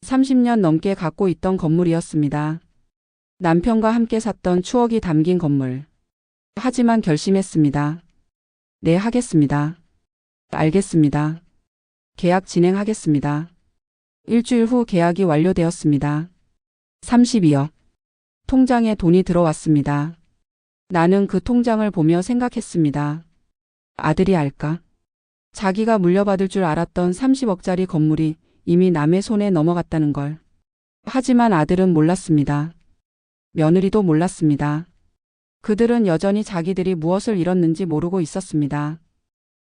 30년 넘게 갖고 있던 건물이었습니다. 남편과 함께 샀던 추억이 담긴 건물. 하지만 결심했습니다. 네, 하겠습니다. 알겠습니다. 계약 진행하겠습니다. 일주일 후 계약이 완료되었습니다. 32억. 통장에 돈이 들어왔습니다. 나는 그 통장을 보며 생각했습니다. 아들이 알까? 자기가 물려받을 줄 알았던 30억짜리 건물이 이미 남의 손에 넘어갔다는 걸. 하지만 아들은 몰랐습니다. 며느리도 몰랐습니다. 그들은 여전히 자기들이 무엇을 잃었는지 모르고 있었습니다.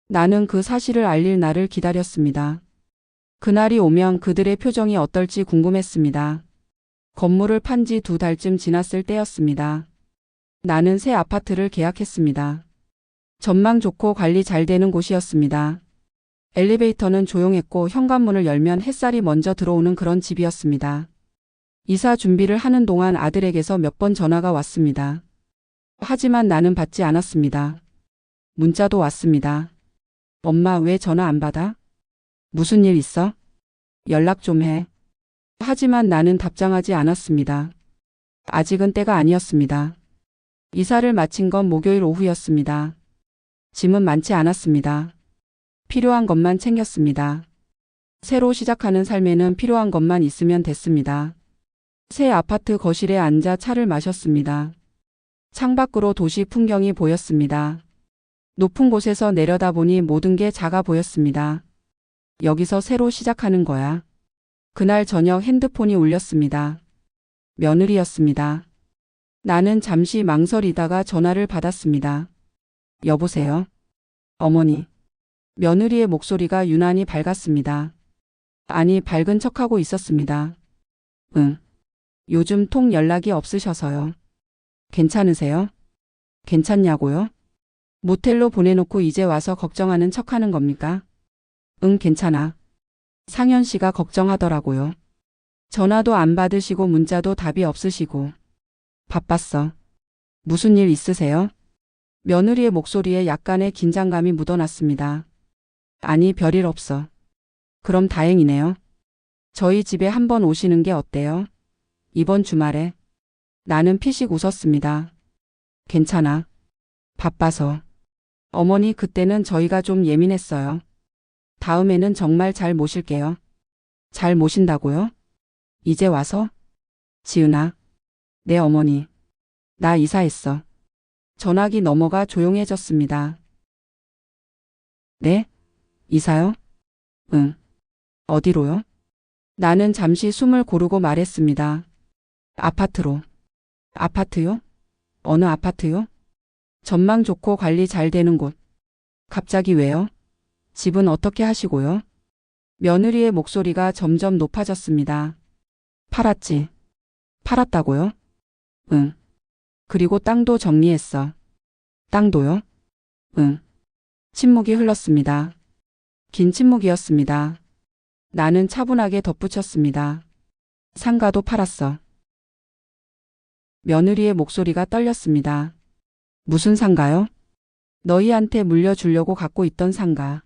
나는 그 사실을 알릴 날을 기다렸습니다. 그날이 오면 그들의 표정이 어떨지 궁금했습니다. 건물을 판 지 2달쯤 지났을 때였습니다. 나는 새 아파트를 계약했습니다. 전망 좋고 관리 잘 되는 곳이었습니다. 엘리베이터는 조용했고 현관문을 열면 햇살이 먼저 들어오는 그런 집이었습니다. 이사 준비를 하는 동안 아들에게서 몇 번 전화가 왔습니다. 하지만 나는 받지 않았습니다. 문자도 왔습니다. 엄마 왜 전화 안 받아? 무슨 일 있어? 연락 좀 해. 하지만 나는 답장하지 않았습니다. 아직은 때가 아니었습니다. 이사를 마친 건 목요일 오후였습니다. 짐은 많지 않았습니다. 필요한 것만 챙겼습니다. 새로 시작하는 삶에는 필요한 것만 있으면 됐습니다. 새 아파트 거실에 앉아 차를 마셨습니다. 창밖으로 도시 풍경이 보였습니다. 높은 곳에서 내려다보니 모든 게 작아 보였습니다. 여기서 새로 시작하는 거야. 그날 저녁 핸드폰이 울렸습니다. 며느리였습니다. 나는 잠시 망설이다가 전화를 받았습니다. 여보세요? 어머니. 며느리의 목소리가 유난히 밝았습니다. 아니, 밝은 척하고 있었습니다. 응. 요즘 통 연락이 없으셔서요. 괜찮으세요? 괜찮냐고요? 모텔로 보내놓고 이제 와서 걱정하는 척하는 겁니까? 응, 괜찮아. 상현 씨가 걱정하더라고요. 전화도 안 받으시고 문자도 답이 없으시고. 바빴어. 무슨 일 있으세요? 며느리의 목소리에 약간의 긴장감이 묻어났습니다. 아니, 별일 없어. 그럼 다행이네요. 저희 집에 한번 오시는 게 어때요? 이번 주말에. 나는 피식 웃었습니다. 괜찮아. 바빠서. 어머니, 그때는 저희가 좀 예민했어요. 다음에는 정말 잘 모실게요. 잘 모신다고요? 이제 와서? 지은아. 네, 어머니. 나 이사했어. 전화기 넘어가 조용해졌습니다. 네? 이사요? 응. 어디로요? 나는 잠시 숨을 고르고 말했습니다. 아파트로. 아파트요? 어느 아파트요? 전망 좋고 관리 잘 되는 곳. 갑자기 왜요? 집은 어떻게 하시고요? 며느리의 목소리가 점점 높아졌습니다. 팔았지. 팔았다고요? 응. 그리고 땅도 정리했어. 땅도요? 응. 침묵이 흘렀습니다. 긴 침묵이었습니다. 나는 차분하게 덧붙였습니다. 상가도 팔았어. 며느리의 목소리가 떨렸습니다. 무슨 상가요? 너희한테 물려주려고 갖고 있던 상가.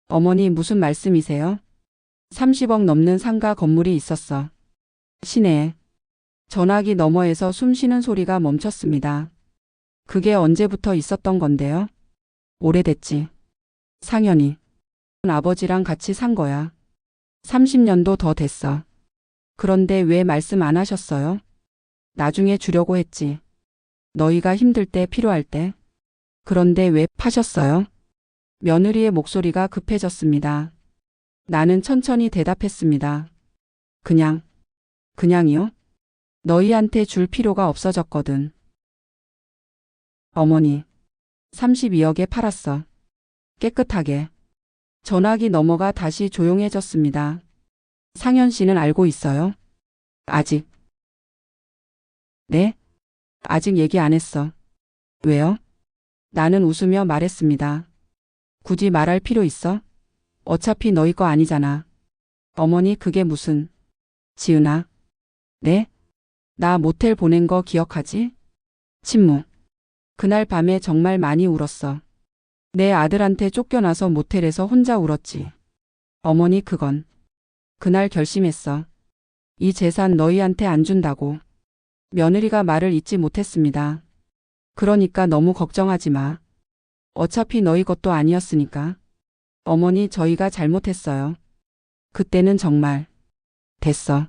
어머니, 무슨 말씀이세요? 30억 넘는 상가 건물이 있었어. 시내에. 전화기 너머에서 숨 쉬는 소리가 멈췄습니다. 그게 언제부터 있었던 건데요? 오래됐지. 상현이. 아버지랑 같이 산 거야. 30년도 더 됐어. 그런데 왜 말씀 안 하셨어요? 나중에 주려고 했지. 너희가 힘들 때 필요할 때. 그런데 왜 파셨어요? 며느리의 목소리가 급해졌습니다. 나는 천천히 대답했습니다. 그냥이요? 너희한테 줄 필요가 없어졌거든. 어머니. 32억에 팔았어. 깨끗하게. 전화기 넘어가 다시 조용해졌습니다. 상현 씨는 알고 있어요? 아직. 네? 아직 얘기 안 했어. 왜요? 나는 웃으며 말했습니다. 굳이 말할 필요 있어? 어차피 너희 거 아니잖아. 어머니, 그게 무슨. 지은아. 네? 나 모텔 보낸 거 기억하지? 침묵. 그날 밤에 정말 많이 울었어. 내 아들한테 쫓겨나서 모텔에서 혼자 울었지. 어머니, 그건. 그날 결심했어. 이 재산 너희한테 안 준다고. 며느리가 말을 잇지 못했습니다. 그러니까 너무 걱정하지 마. 어차피 너희 것도 아니었으니까. 어머니, 저희가 잘못했어요. 그때는 정말. 됐어.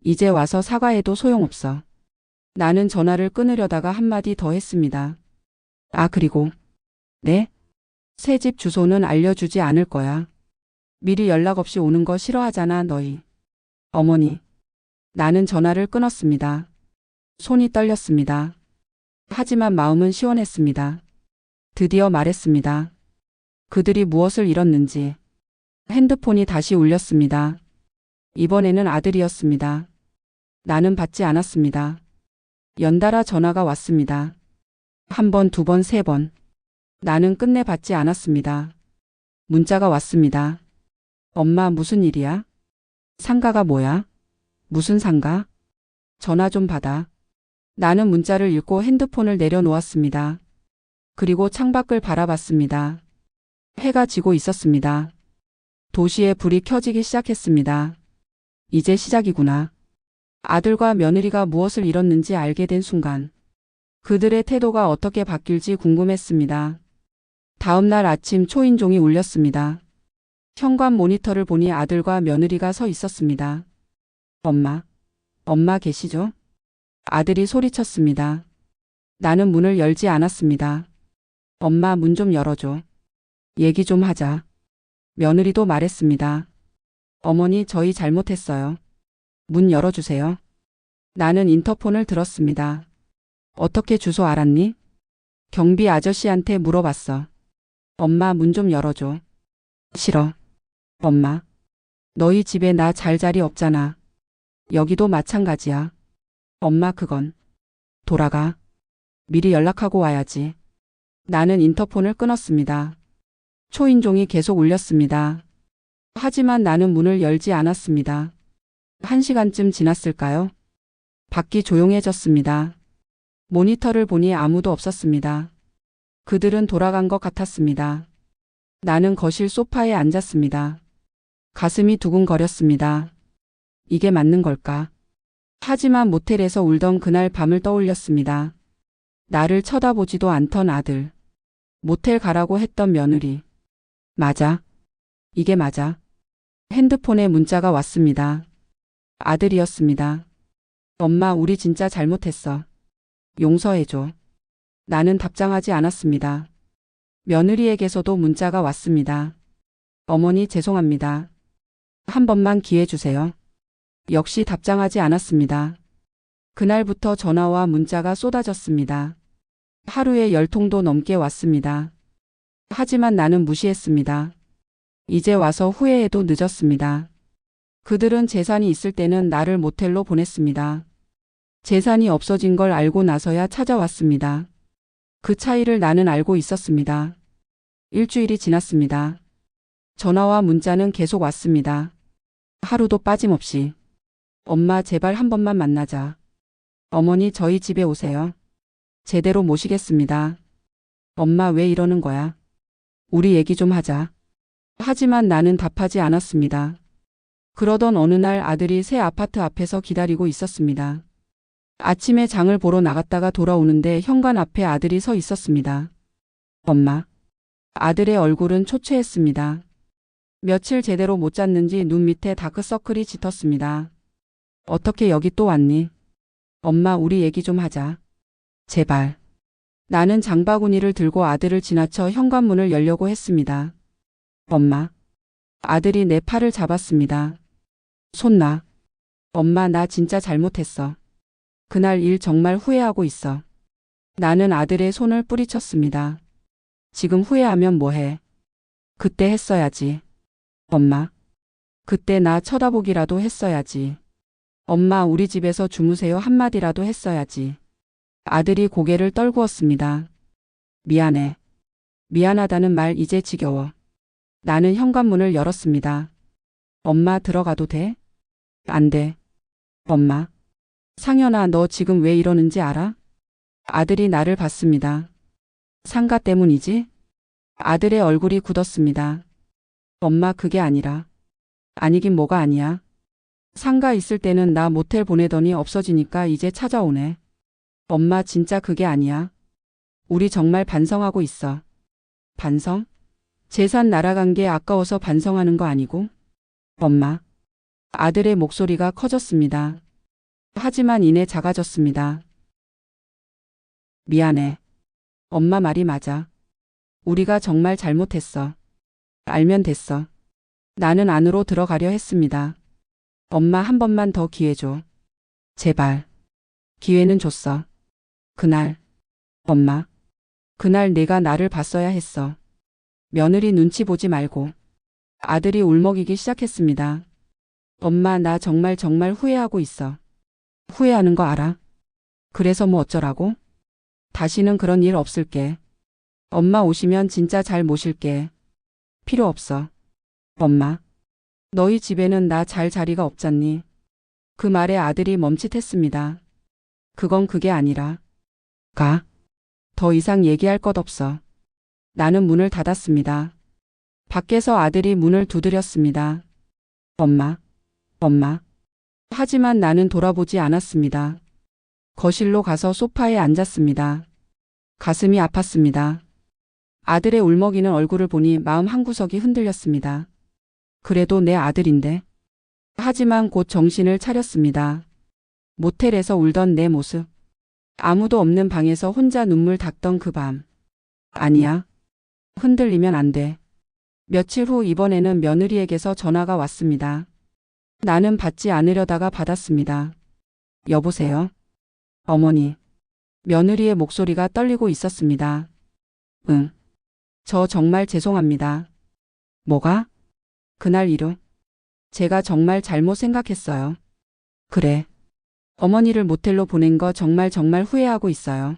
이제 와서 사과해도 소용없어. 나는 전화를 끊으려다가 한마디 더 했습니다. 아, 그리고. 네? 새 집 주소는 알려주지 않을 거야. 미리 연락 없이 오는 거 싫어하잖아, 너희. 어머니. 나는 전화를 끊었습니다. 손이 떨렸습니다. 하지만 마음은 시원했습니다. 드디어 말했습니다. 그들이 무엇을 잃었는지. 핸드폰이 다시 울렸습니다. 이번에는 아들이었습니다. 나는 받지 않았습니다. 연달아 전화가 왔습니다. 한 번, 두 번, 세 번. 나는 끝내 받지 않았습니다. 문자가 왔습니다. 엄마, 무슨 일이야? 상가가 뭐야? 무슨 상가? 전화 좀 받아. 나는 문자를 읽고 핸드폰을 내려놓았습니다. 그리고 창밖을 바라봤습니다. 해가 지고 있었습니다. 도시에 불이 켜지기 시작했습니다. 이제 시작이구나. 아들과 며느리가 무엇을 잃었는지 알게 된 순간 그들의 태도가 어떻게 바뀔지 궁금했습니다. 다음 날 아침 초인종이 울렸습니다. 현관 모니터를 보니 아들과 며느리가 서 있었습니다. 엄마 계시죠? 아들이 소리쳤습니다. 나는 문을 열지 않았습니다. 엄마, 문 좀 열어줘. 얘기 좀 하자. 며느리도 말했습니다. 어머니, 저희 잘못했어요. 문 열어주세요. 나는 인터폰을 들었습니다. 어떻게 주소 알았니? 경비 아저씨한테 물어봤어. 엄마, 문 좀 열어줘. 싫어. 엄마, 너희 집에 나 잘 자리 없잖아. 여기도 마찬가지야. 엄마, 그건. 돌아가. 미리 연락하고 와야지. 나는 인터폰을 끊었습니다. 초인종이 계속 울렸습니다. 하지만 나는 문을 열지 않았습니다. 1시간쯤 지났을까요? 밖이 조용해졌습니다. 모니터를 보니 아무도 없었습니다. 그들은 돌아간 것 같았습니다. 나는 거실 소파에 앉았습니다. 가슴이 두근거렸습니다. 이게 맞는 걸까? 하지만 모텔에서 울던 그날 밤을 떠올렸습니다. 나를 쳐다보지도 않던 아들. 모텔 가라고 했던 며느리. 맞아. 이게 맞아. 핸드폰에 문자가 왔습니다. 아들이었습니다. 엄마, 우리 진짜 잘못했어. 용서해줘. 나는 답장하지 않았습니다. 며느리에게서도 문자가 왔습니다. 어머니, 죄송합니다. 한 번만 기회 주세요. 역시 답장하지 않았습니다. 그날부터 전화와 문자가 쏟아졌습니다. 하루에 10통도 넘게 왔습니다. 하지만 나는 무시했습니다. 이제 와서 후회해도 늦었습니다. 그들은 재산이 있을 때는 나를 모텔로 보냈습니다. 재산이 없어진 걸 알고 나서야 찾아왔습니다. 그 차이를 나는 알고 있었습니다. 일주일이 지났습니다. 전화와 문자는 계속 왔습니다. 하루도 빠짐없이. 엄마, 제발 한 번만 만나자. 어머니, 저희 집에 오세요. 제대로 모시겠습니다. 엄마, 왜 이러는 거야? 우리 얘기 좀 하자. 하지만 나는 답하지 않았습니다. 그러던 어느 날 아들이 새 아파트 앞에서 기다리고 있었습니다. 아침에 장을 보러 나갔다가 돌아오는데 현관 앞에 아들이 서 있었습니다. 엄마. 아들의 얼굴은 초췌했습니다. 며칠 제대로 못 잤는지 눈 밑에 다크서클이 짙었습니다. 어떻게 여기 또 왔니? 엄마, 우리 얘기 좀 하자. 제발. 나는 장바구니를 들고 아들을 지나쳐 현관문을 열려고 했습니다. 엄마. 아들이 내 팔을 잡았습니다. 손 놔. 엄마, 나 진짜 잘못했어. 그날 일 정말 후회하고 있어. 나는 아들의 손을 뿌리쳤습니다. 지금 후회하면 뭐해? 그때 했어야지. 엄마. 그때 나 쳐다보기라도 했어야지. 엄마, 우리 집에서 주무세요 한마디라도 했어야지. 아들이 고개를 떨구었습니다. 미안해. 미안하다는 말 이제 지겨워. 나는 현관문을 열었습니다. 엄마, 들어가도 돼? 안 돼. 엄마. 상현아, 너 지금 왜 이러는지 알아? 아들이 나를 봤습니다. 상가 때문이지? 아들의 얼굴이 굳었습니다. 엄마, 그게 아니라. 아니긴 뭐가 아니야. 상가 있을 때는 나 모텔 보내더니 없어지니까 이제 찾아오네. 엄마, 진짜 그게 아니야. 우리 정말 반성하고 있어. 반성? 재산 날아간 게 아까워서 반성하는 거 아니고? 엄마. 아들의 목소리가 커졌습니다. 하지만 이내 작아졌습니다. 미안해. 엄마 말이 맞아. 우리가 정말 잘못했어. 알면 됐어. 나는 안으로 들어가려 했습니다. 엄마, 한 번만 더 기회 줘. 제발. 기회는 줬어. 그날. 엄마. 그날 내가 나를 봤어야 했어. 며느리 눈치 보지 말고. 아들이 울먹이기 시작했습니다. 엄마, 나 정말 후회하고 있어. 후회하는 거 알아? 그래서 뭐 어쩌라고? 다시는 그런 일 없을게. 엄마 오시면 진짜 잘 모실게. 필요 없어. 엄마. 너희 집에는 나 잘 자리가 없잖니. 그 말에 아들이 멈칫했습니다. 그건 그게 아니라. 가. 더 이상 얘기할 것 없어. 나는 문을 닫았습니다. 밖에서 아들이 문을 두드렸습니다. 엄마. 엄마. 하지만 나는 돌아보지 않았습니다. 거실로 가서 소파에 앉았습니다. 가슴이 아팠습니다. 아들의 울먹이는 얼굴을 보니 마음 한구석이 흔들렸습니다. 그래도 내 아들인데. 하지만 곧 정신을 차렸습니다. 모텔에서 울던 내 모습. 아무도 없는 방에서 혼자 눈물 닦던 그 밤. 아니야. 흔들리면 안 돼. 며칠 후 이번에는 며느리에게서 전화가 왔습니다. 나는 받지 않으려다가 받았습니다. 여보세요? 어머니. 며느리의 목소리가 떨리고 있었습니다. 응. 저 정말 죄송합니다. 뭐가? 그날 이후. 제가 정말 잘못 생각했어요. 그래. 어머니를 모텔로 보낸 거 정말 후회하고 있어요.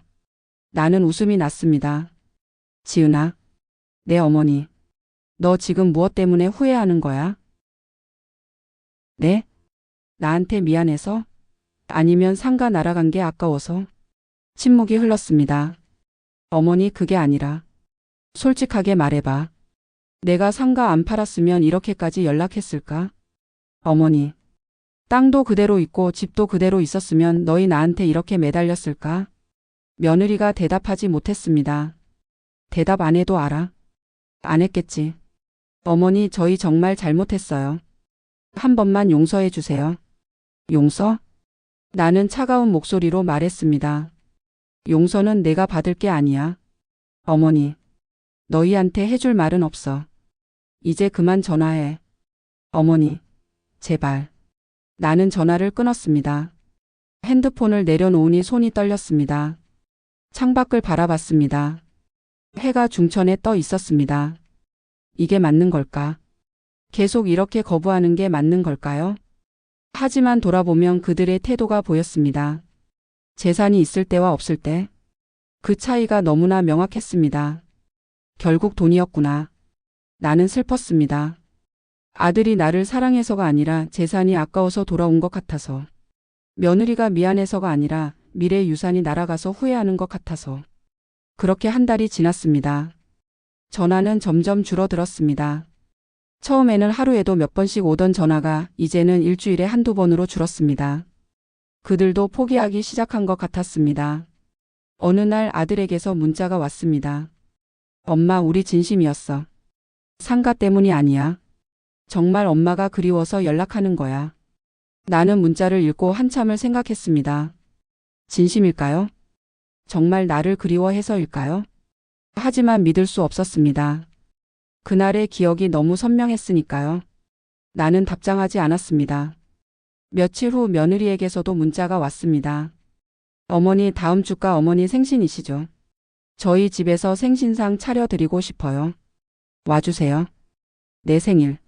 나는 웃음이 났습니다. 지은아. 내 어머니. 너 지금 무엇 때문에 후회하는 거야? 네? 나한테 미안해서? 아니면 상가 날아간 게 아까워서? 침묵이 흘렀습니다. 어머니, 그게 아니라. 솔직하게 말해봐. 내가 상가 안 팔았으면 이렇게까지 연락했을까? 어머니. 땅도 그대로 있고 집도 그대로 있었으면 너희 나한테 이렇게 매달렸을까? 며느리가 대답하지 못했습니다. 대답 안 해도 알아? 안 했겠지. 어머니, 저희 정말 잘못했어요. 한 번만 용서해 주세요. 용서? 나는 차가운 목소리로 말했습니다. 용서는 내가 받을 게 아니야. 어머니. 너희한테 해줄 말은 없어. 이제 그만 전화해. 어머니. 제발. 나는 전화를 끊었습니다. 핸드폰을 내려놓으니 손이 떨렸습니다. 창밖을 바라봤습니다. 해가 중천에 떠 있었습니다. 이게 맞는 걸까? 계속 이렇게 거부하는 게 맞는 걸까요? 하지만 돌아보면 그들의 태도가 보였습니다. 재산이 있을 때와 없을 때. 그 차이가 너무나 명확했습니다. 결국 돈이었구나. 나는 슬펐습니다. 아들이 나를 사랑해서가 아니라 재산이 아까워서 돌아온 것 같아서. 며느리가 미안해서가 아니라 미래 유산이 날아가서 후회하는 것 같아서. 그렇게 한 달이 지났습니다. 전화는 점점 줄어들었습니다. 처음에는 하루에도 몇 번씩 오던 전화가 이제는 일주일에 한두 번으로 줄었습니다. 그들도 포기하기 시작한 것 같았습니다. 어느 날 아들에게서 문자가 왔습니다. 엄마, 우리 진심이었어. 상가 때문이 아니야. 정말 엄마가 그리워서 연락하는 거야. 나는 문자를 읽고 한참을 생각했습니다. 진심일까요? 정말 나를 그리워해서일까요? 하지만 믿을 수 없었습니다. 그날의 기억이 너무 선명했으니까요. 나는 답장하지 않았습니다. 며칠 후 며느리에게서도 문자가 왔습니다. 어머니, 다음 주가 어머니 생신이시죠? 저희 집에서 생신상 차려드리고 싶어요. 와주세요. 내 생일.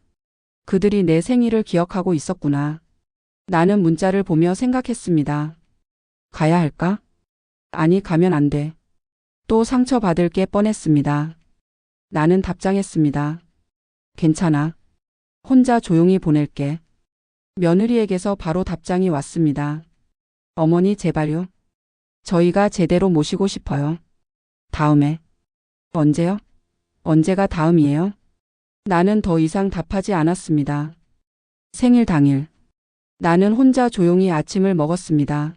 그들이 내 생일을 기억하고 있었구나. 나는 문자를 보며 생각했습니다. 가야 할까? 아니, 가면 안 돼. 또 상처받을 게 뻔했습니다. 나는 답장했습니다. 괜찮아. 혼자 조용히 보낼게. 며느리에게서 바로 답장이 왔습니다. 어머니, 제발요. 저희가 제대로 모시고 싶어요. 다음에. 언제요? 언제가 다음이에요? 나는 더 이상 답하지 않았습니다. 생일 당일. 나는 혼자 조용히 아침을 먹었습니다.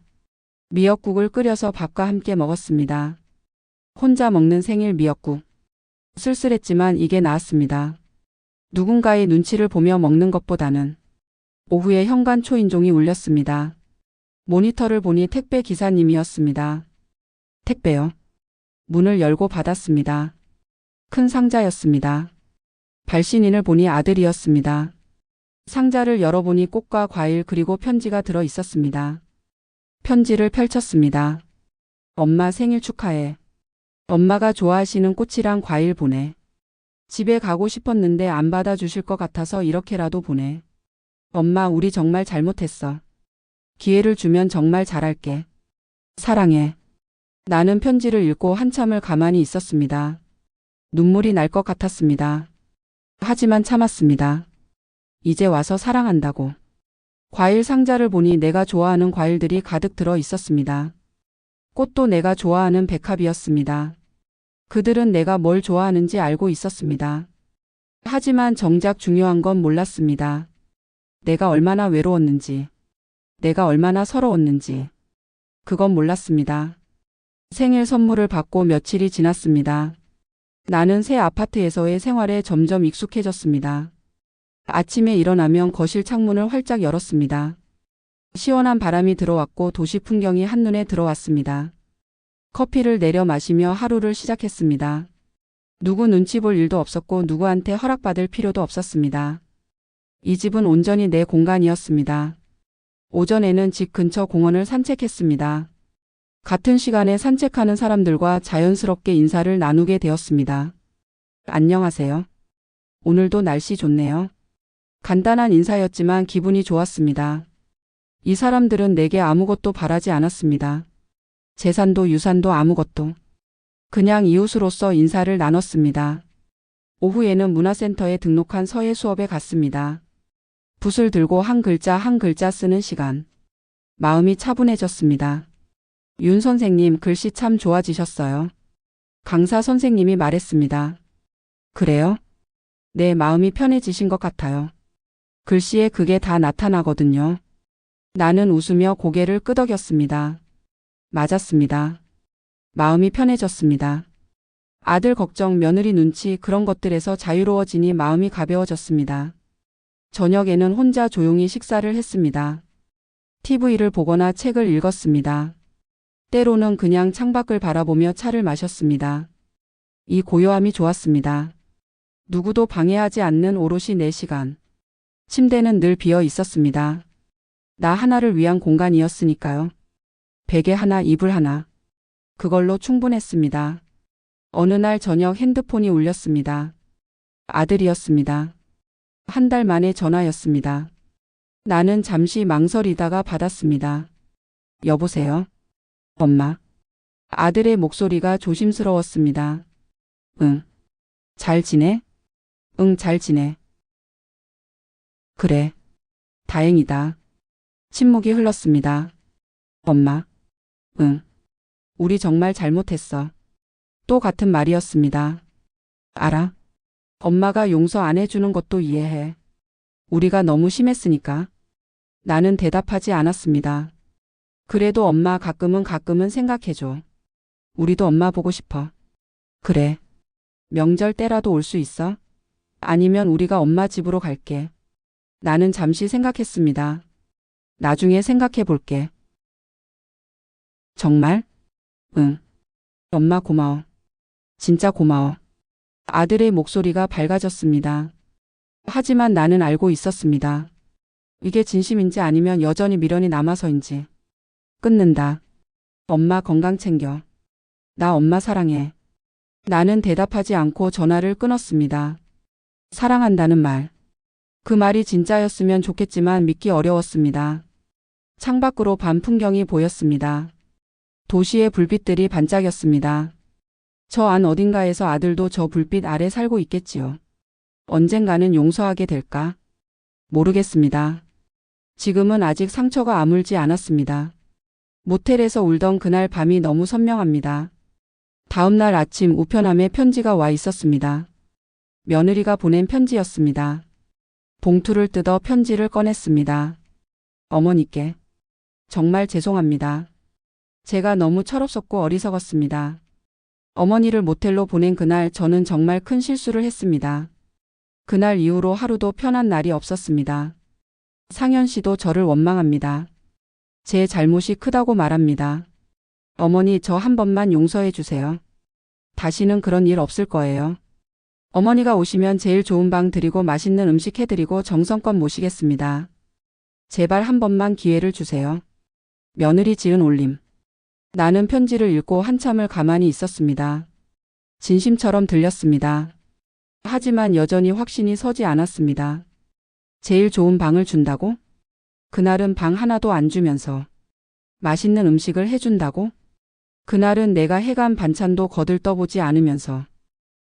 미역국을 끓여서 밥과 함께 먹었습니다. 혼자 먹는 생일 미역국. 쓸쓸했지만 이게 나았습니다. 누군가의 눈치를 보며 먹는 것보다는. 오후에 현관 초인종이 울렸습니다. 모니터를 보니 택배 기사님이었습니다. 택배요. 문을 열고 받았습니다. 큰 상자였습니다. 발신인을 보니 아들이었습니다. 상자를 열어보니 꽃과 과일 그리고 편지가 들어 있었습니다. 편지를 펼쳤습니다. 엄마 생일 축하해. 엄마가 좋아하시는 꽃이랑 과일 보내. 집에 가고 싶었는데 안 받아주실 것 같아서 이렇게라도 보내. 엄마, 우리 정말 잘못했어. 기회를 주면 정말 잘할게. 사랑해. 나는 편지를 읽고 한참을 가만히 있었습니다. 눈물이 날 것 같았습니다. 하지만 참았습니다. 이제 와서 사랑한다고. 과일 상자를 보니 내가 좋아하는 과일들이 가득 들어 있었습니다. 꽃도 내가 좋아하는 백합이었습니다. 그들은 내가 뭘 좋아하는지 알고 있었습니다. 하지만 정작 중요한 건 몰랐습니다. 내가 얼마나 외로웠는지, 내가 얼마나 서러웠는지, 그건 몰랐습니다. 생일 선물을 받고 며칠이 지났습니다. 나는 새 아파트에서의 생활에 점점 익숙해졌습니다. 아침에 일어나면 거실 창문을 활짝 열었습니다. 시원한 바람이 들어왔고 도시 풍경이 한눈에 들어왔습니다. 커피를 내려 마시며 하루를 시작했습니다. 누구 눈치 볼 일도 없었고 누구한테 허락받을 필요도 없었습니다. 이 집은 온전히 내 공간이었습니다. 오전에는 집 근처 공원을 산책했습니다. 같은 시간에 산책하는 사람들과 자연스럽게 인사를 나누게 되었습니다. 안녕하세요. 오늘도 날씨 좋네요. 간단한 인사였지만 기분이 좋았습니다. 이 사람들은 내게 아무것도 바라지 않았습니다. 재산도 유산도 아무것도. 그냥 이웃으로서 인사를 나눴습니다. 오후에는 문화센터에 등록한 서예 수업에 갔습니다. 붓을 들고 한 글자 한 글자 쓰는 시간. 마음이 차분해졌습니다. 윤 선생님, 글씨 참 좋아지셨어요. 강사 선생님이 말했습니다. 그래요? 내 마음이 편해지신 것 같아요. 글씨에 그게 다 나타나거든요. 나는 웃으며 고개를 끄덕였습니다. 맞았습니다. 마음이 편해졌습니다. 아들 걱정, 며느리 눈치, 그런 것들에서 자유로워지니 마음이 가벼워졌습니다. 저녁에는 혼자 조용히 식사를 했습니다. TV를 보거나 책을 읽었습니다. 때로는 그냥 창밖을 바라보며 차를 마셨습니다. 이 고요함이 좋았습니다. 누구도 방해하지 않는 오롯이 내 시간. 침대는 늘 비어 있었습니다. 나 하나를 위한 공간이었으니까요. 베개 하나, 이불 하나. 그걸로 충분했습니다. 어느 날 저녁 핸드폰이 울렸습니다. 아들이었습니다. 한 달 만에 전화였습니다. 나는 잠시 망설이다가 받았습니다. 여보세요? 엄마. 아들의 목소리가 조심스러웠습니다. 응. 잘 지내? 응, 잘 지내. 그래. 다행이다. 침묵이 흘렀습니다. 엄마. 응. 우리 정말 잘못했어. 또 같은 말이었습니다. 알아. 엄마가 용서 안 해주는 것도 이해해. 우리가 너무 심했으니까. 나는 대답하지 않았습니다. 그래도 엄마 가끔은 생각해줘. 우리도 엄마 보고 싶어. 그래. 명절 때라도 올 수 있어? 아니면 우리가 엄마 집으로 갈게. 나는 잠시 생각했습니다. 나중에 생각해 볼게. 정말? 응. 엄마 고마워. 진짜 고마워. 아들의 목소리가 밝아졌습니다. 하지만 나는 알고 있었습니다. 이게 진심인지 아니면 여전히 미련이 남아서인지. 끊는다. 엄마 건강 챙겨. 나 엄마 사랑해. 나는 대답하지 않고 전화를 끊었습니다. 사랑한다는 말. 그 말이 진짜였으면 좋겠지만 믿기 어려웠습니다. 창밖으로 밤 풍경이 보였습니다. 도시의 불빛들이 반짝였습니다. 저 안 어딘가에서 아들도 저 불빛 아래 살고 있겠지요. 언젠가는 용서하게 될까? 모르겠습니다. 지금은 아직 상처가 아물지 않았습니다. 모텔에서 울던 그날 밤이 너무 선명합니다. 다음 날 아침 우편함에 편지가 와 있었습니다. 며느리가 보낸 편지였습니다. 봉투를 뜯어 편지를 꺼냈습니다. 어머니께. 정말 죄송합니다. 제가 너무 철없었고 어리석었습니다. 어머니를 모텔로 보낸 그날 저는 정말 큰 실수를 했습니다. 그날 이후로 하루도 편한 날이 없었습니다. 상현 씨도 저를 원망합니다. 제 잘못이 크다고 말합니다. 어머니, 저 한 번만 용서해 주세요. 다시는 그런 일 없을 거예요. 어머니가 오시면 제일 좋은 방 드리고 맛있는 음식 해드리고 정성껏 모시겠습니다. 제발 한 번만 기회를 주세요. 며느리 지은 올림. 나는 편지를 읽고 한참을 가만히 있었습니다. 진심처럼 들렸습니다. 하지만 여전히 확신이 서지 않았습니다. 제일 좋은 방을 준다고? 그날은 방 하나도 안 주면서 맛있는 음식을 해준다고? 그날은 내가 해간 반찬도 거들떠보지 않으면서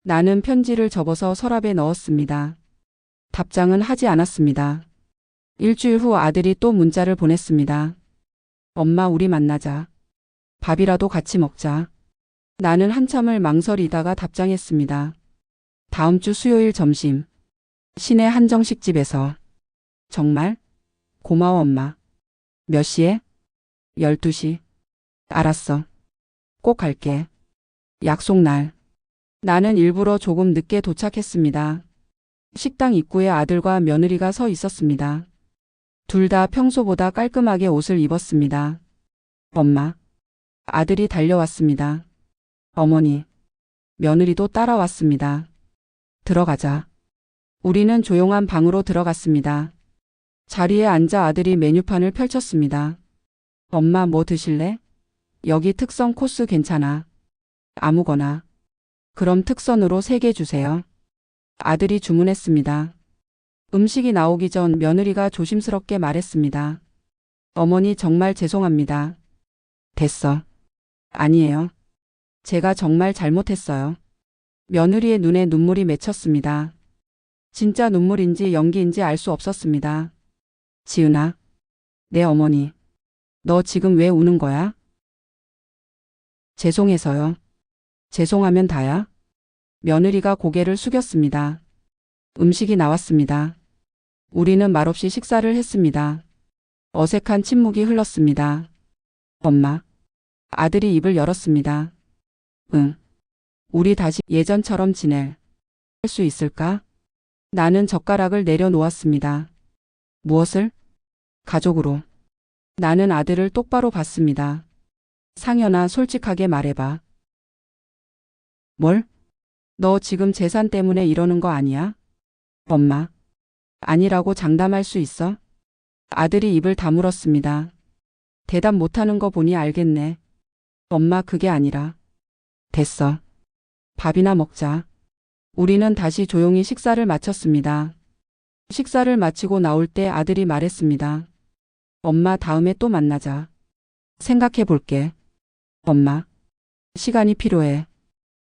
나는 편지를 접어서 서랍에 넣었습니다. 답장은 하지 않았습니다. 일주일 후 아들이 또 문자를 보냈습니다. 엄마, 우리 만나자. 밥이라도 같이 먹자. 나는 한참을 망설이다가 답장했습니다. 다음 주 수요일 점심. 시내 한정식집에서. 정말? 고마워, 엄마. 몇 시에? 12시. 알았어. 꼭 갈게. 약속 날. 나는 일부러 조금 늦게 도착했습니다. 식당 입구에 아들과 며느리가 서 있었습니다. 둘 다 평소보다 깔끔하게 옷을 입었습니다. 엄마. 아들이 달려왔습니다. 어머니. 며느리도 따라왔습니다. 들어가자. 우리는 조용한 방으로 들어갔습니다. 자리에 앉아 아들이 메뉴판을 펼쳤습니다. 엄마, 뭐 드실래? 여기 특선 코스 괜찮아. 아무거나. 그럼 특선으로 3개 주세요. 아들이 주문했습니다. 음식이 나오기 전 며느리가 조심스럽게 말했습니다. 어머니, 정말 죄송합니다. 됐어. 아니에요. 제가 정말 잘못했어요. 며느리의 눈에 눈물이 맺혔습니다. 진짜 눈물인지 연기인지 알 수 없었습니다. 지은아. 내 어머니. 너 지금 왜 우는 거야? 죄송해서요. 죄송하면 다야? 며느리가 고개를 숙였습니다. 음식이 나왔습니다. 우리는 말없이 식사를 했습니다. 어색한 침묵이 흘렀습니다. 엄마. 아들이 입을 열었습니다. 응. 우리 다시 예전처럼 지낼 수 있을까? 나는 젓가락을 내려놓았습니다. 무엇을? 가족으로. 나는 아들을 똑바로 봤습니다. 상현아, 솔직하게 말해봐. 뭘? 너 지금 재산 때문에 이러는 거 아니야? 엄마. 아니라고 장담할 수 있어? 아들이 입을 다물었습니다. 대답 못하는 거 보니 알겠네. 엄마, 그게 아니라. 됐어. 밥이나 먹자. 우리는 다시 조용히 식사를 마쳤습니다. 식사를 마치고 나올 때 아들이 말했습니다. 엄마, 다음에 또 만나자. 생각해 볼게. 엄마. 시간이 필요해.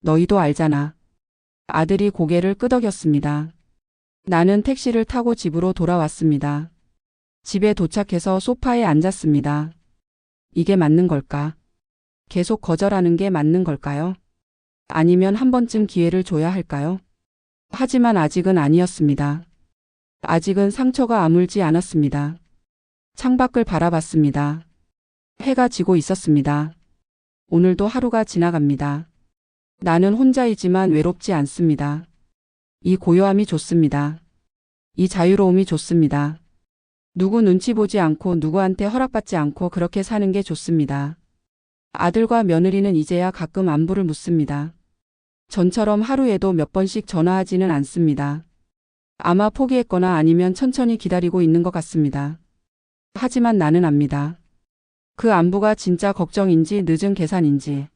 너희도 알잖아. 아들이 고개를 끄덕였습니다. 나는 택시를 타고 집으로 돌아왔습니다. 집에 도착해서 소파에 앉았습니다. 이게 맞는 걸까? 계속 거절하는 게 맞는 걸까요? 아니면 한 번쯤 기회를 줘야 할까요? 하지만 아직은 아니었습니다. 아직은 상처가 아물지 않았습니다. 창밖을 바라봤습니다. 해가 지고 있었습니다. 오늘도 하루가 지나갑니다. 나는 혼자이지만 외롭지 않습니다. 이 고요함이 좋습니다. 이 자유로움이 좋습니다. 누구 눈치 보지 않고 누구한테 허락받지 않고 그렇게 사는 게 좋습니다. 아들과 며느리는 이제야 가끔 안부를 묻습니다. 전처럼 하루에도 몇 번씩 전화하지는 않습니다. 아마 포기했거나 아니면 천천히 기다리고 있는 것 같습니다. 하지만 나는 압니다. 그 안부가 진짜 걱정인지 늦은 계산인지.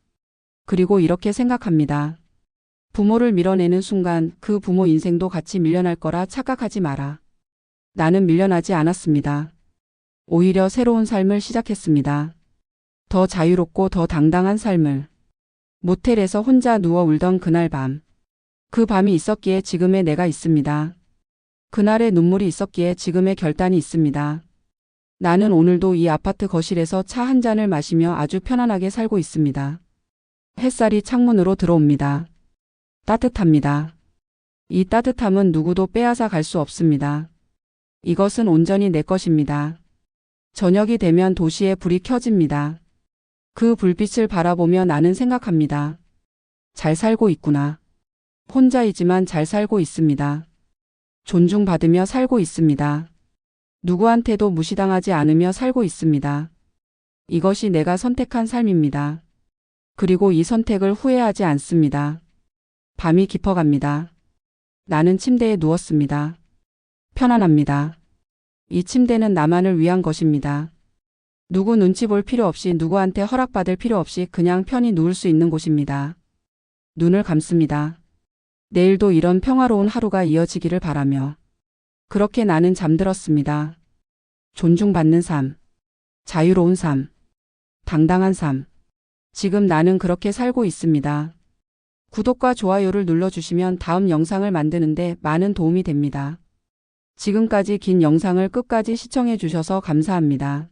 그리고 이렇게 생각합니다. 부모를 밀어내는 순간 그 부모 인생도 같이 밀려날 거라 착각하지 마라. 나는 밀려나지 않았습니다. 오히려 새로운 삶을 시작했습니다. 더 자유롭고 더 당당한 삶을. 모텔에서 혼자 누워 울던 그날 밤. 그 밤이 있었기에 지금의 내가 있습니다. 그날의 눈물이 있었기에 지금의 결단이 있습니다. 나는 오늘도 이 아파트 거실에서 차 한 잔을 마시며 아주 편안하게 살고 있습니다. 햇살이 창문으로 들어옵니다. 따뜻합니다. 이 따뜻함은 누구도 빼앗아 갈 수 없습니다. 이것은 온전히 내 것입니다. 저녁이 되면 도시에 불이 켜집니다. 그 불빛을 바라보며 나는 생각합니다. 잘 살고 있구나. 혼자이지만 잘 살고 있습니다. 존중받으며 살고 있습니다. 누구한테도 무시당하지 않으며 살고 있습니다. 이것이 내가 선택한 삶입니다. 그리고 이 선택을 후회하지 않습니다. 밤이 깊어갑니다. 나는 침대에 누웠습니다. 편안합니다. 이 침대는 나만을 위한 것입니다. 누구 눈치 볼 필요 없이 누구한테 허락받을 필요 없이 그냥 편히 누울 수 있는 곳입니다. 눈을 감습니다. 내일도 이런 평화로운 하루가 이어지기를 바라며. 그렇게 나는 잠들었습니다. 존중받는 삶, 자유로운 삶, 당당한 삶. 지금 나는 그렇게 살고 있습니다. 구독과 좋아요를 눌러주시면 다음 영상을 만드는데 많은 도움이 됩니다. 지금까지 긴 영상을 끝까지 시청해 주셔서 감사합니다.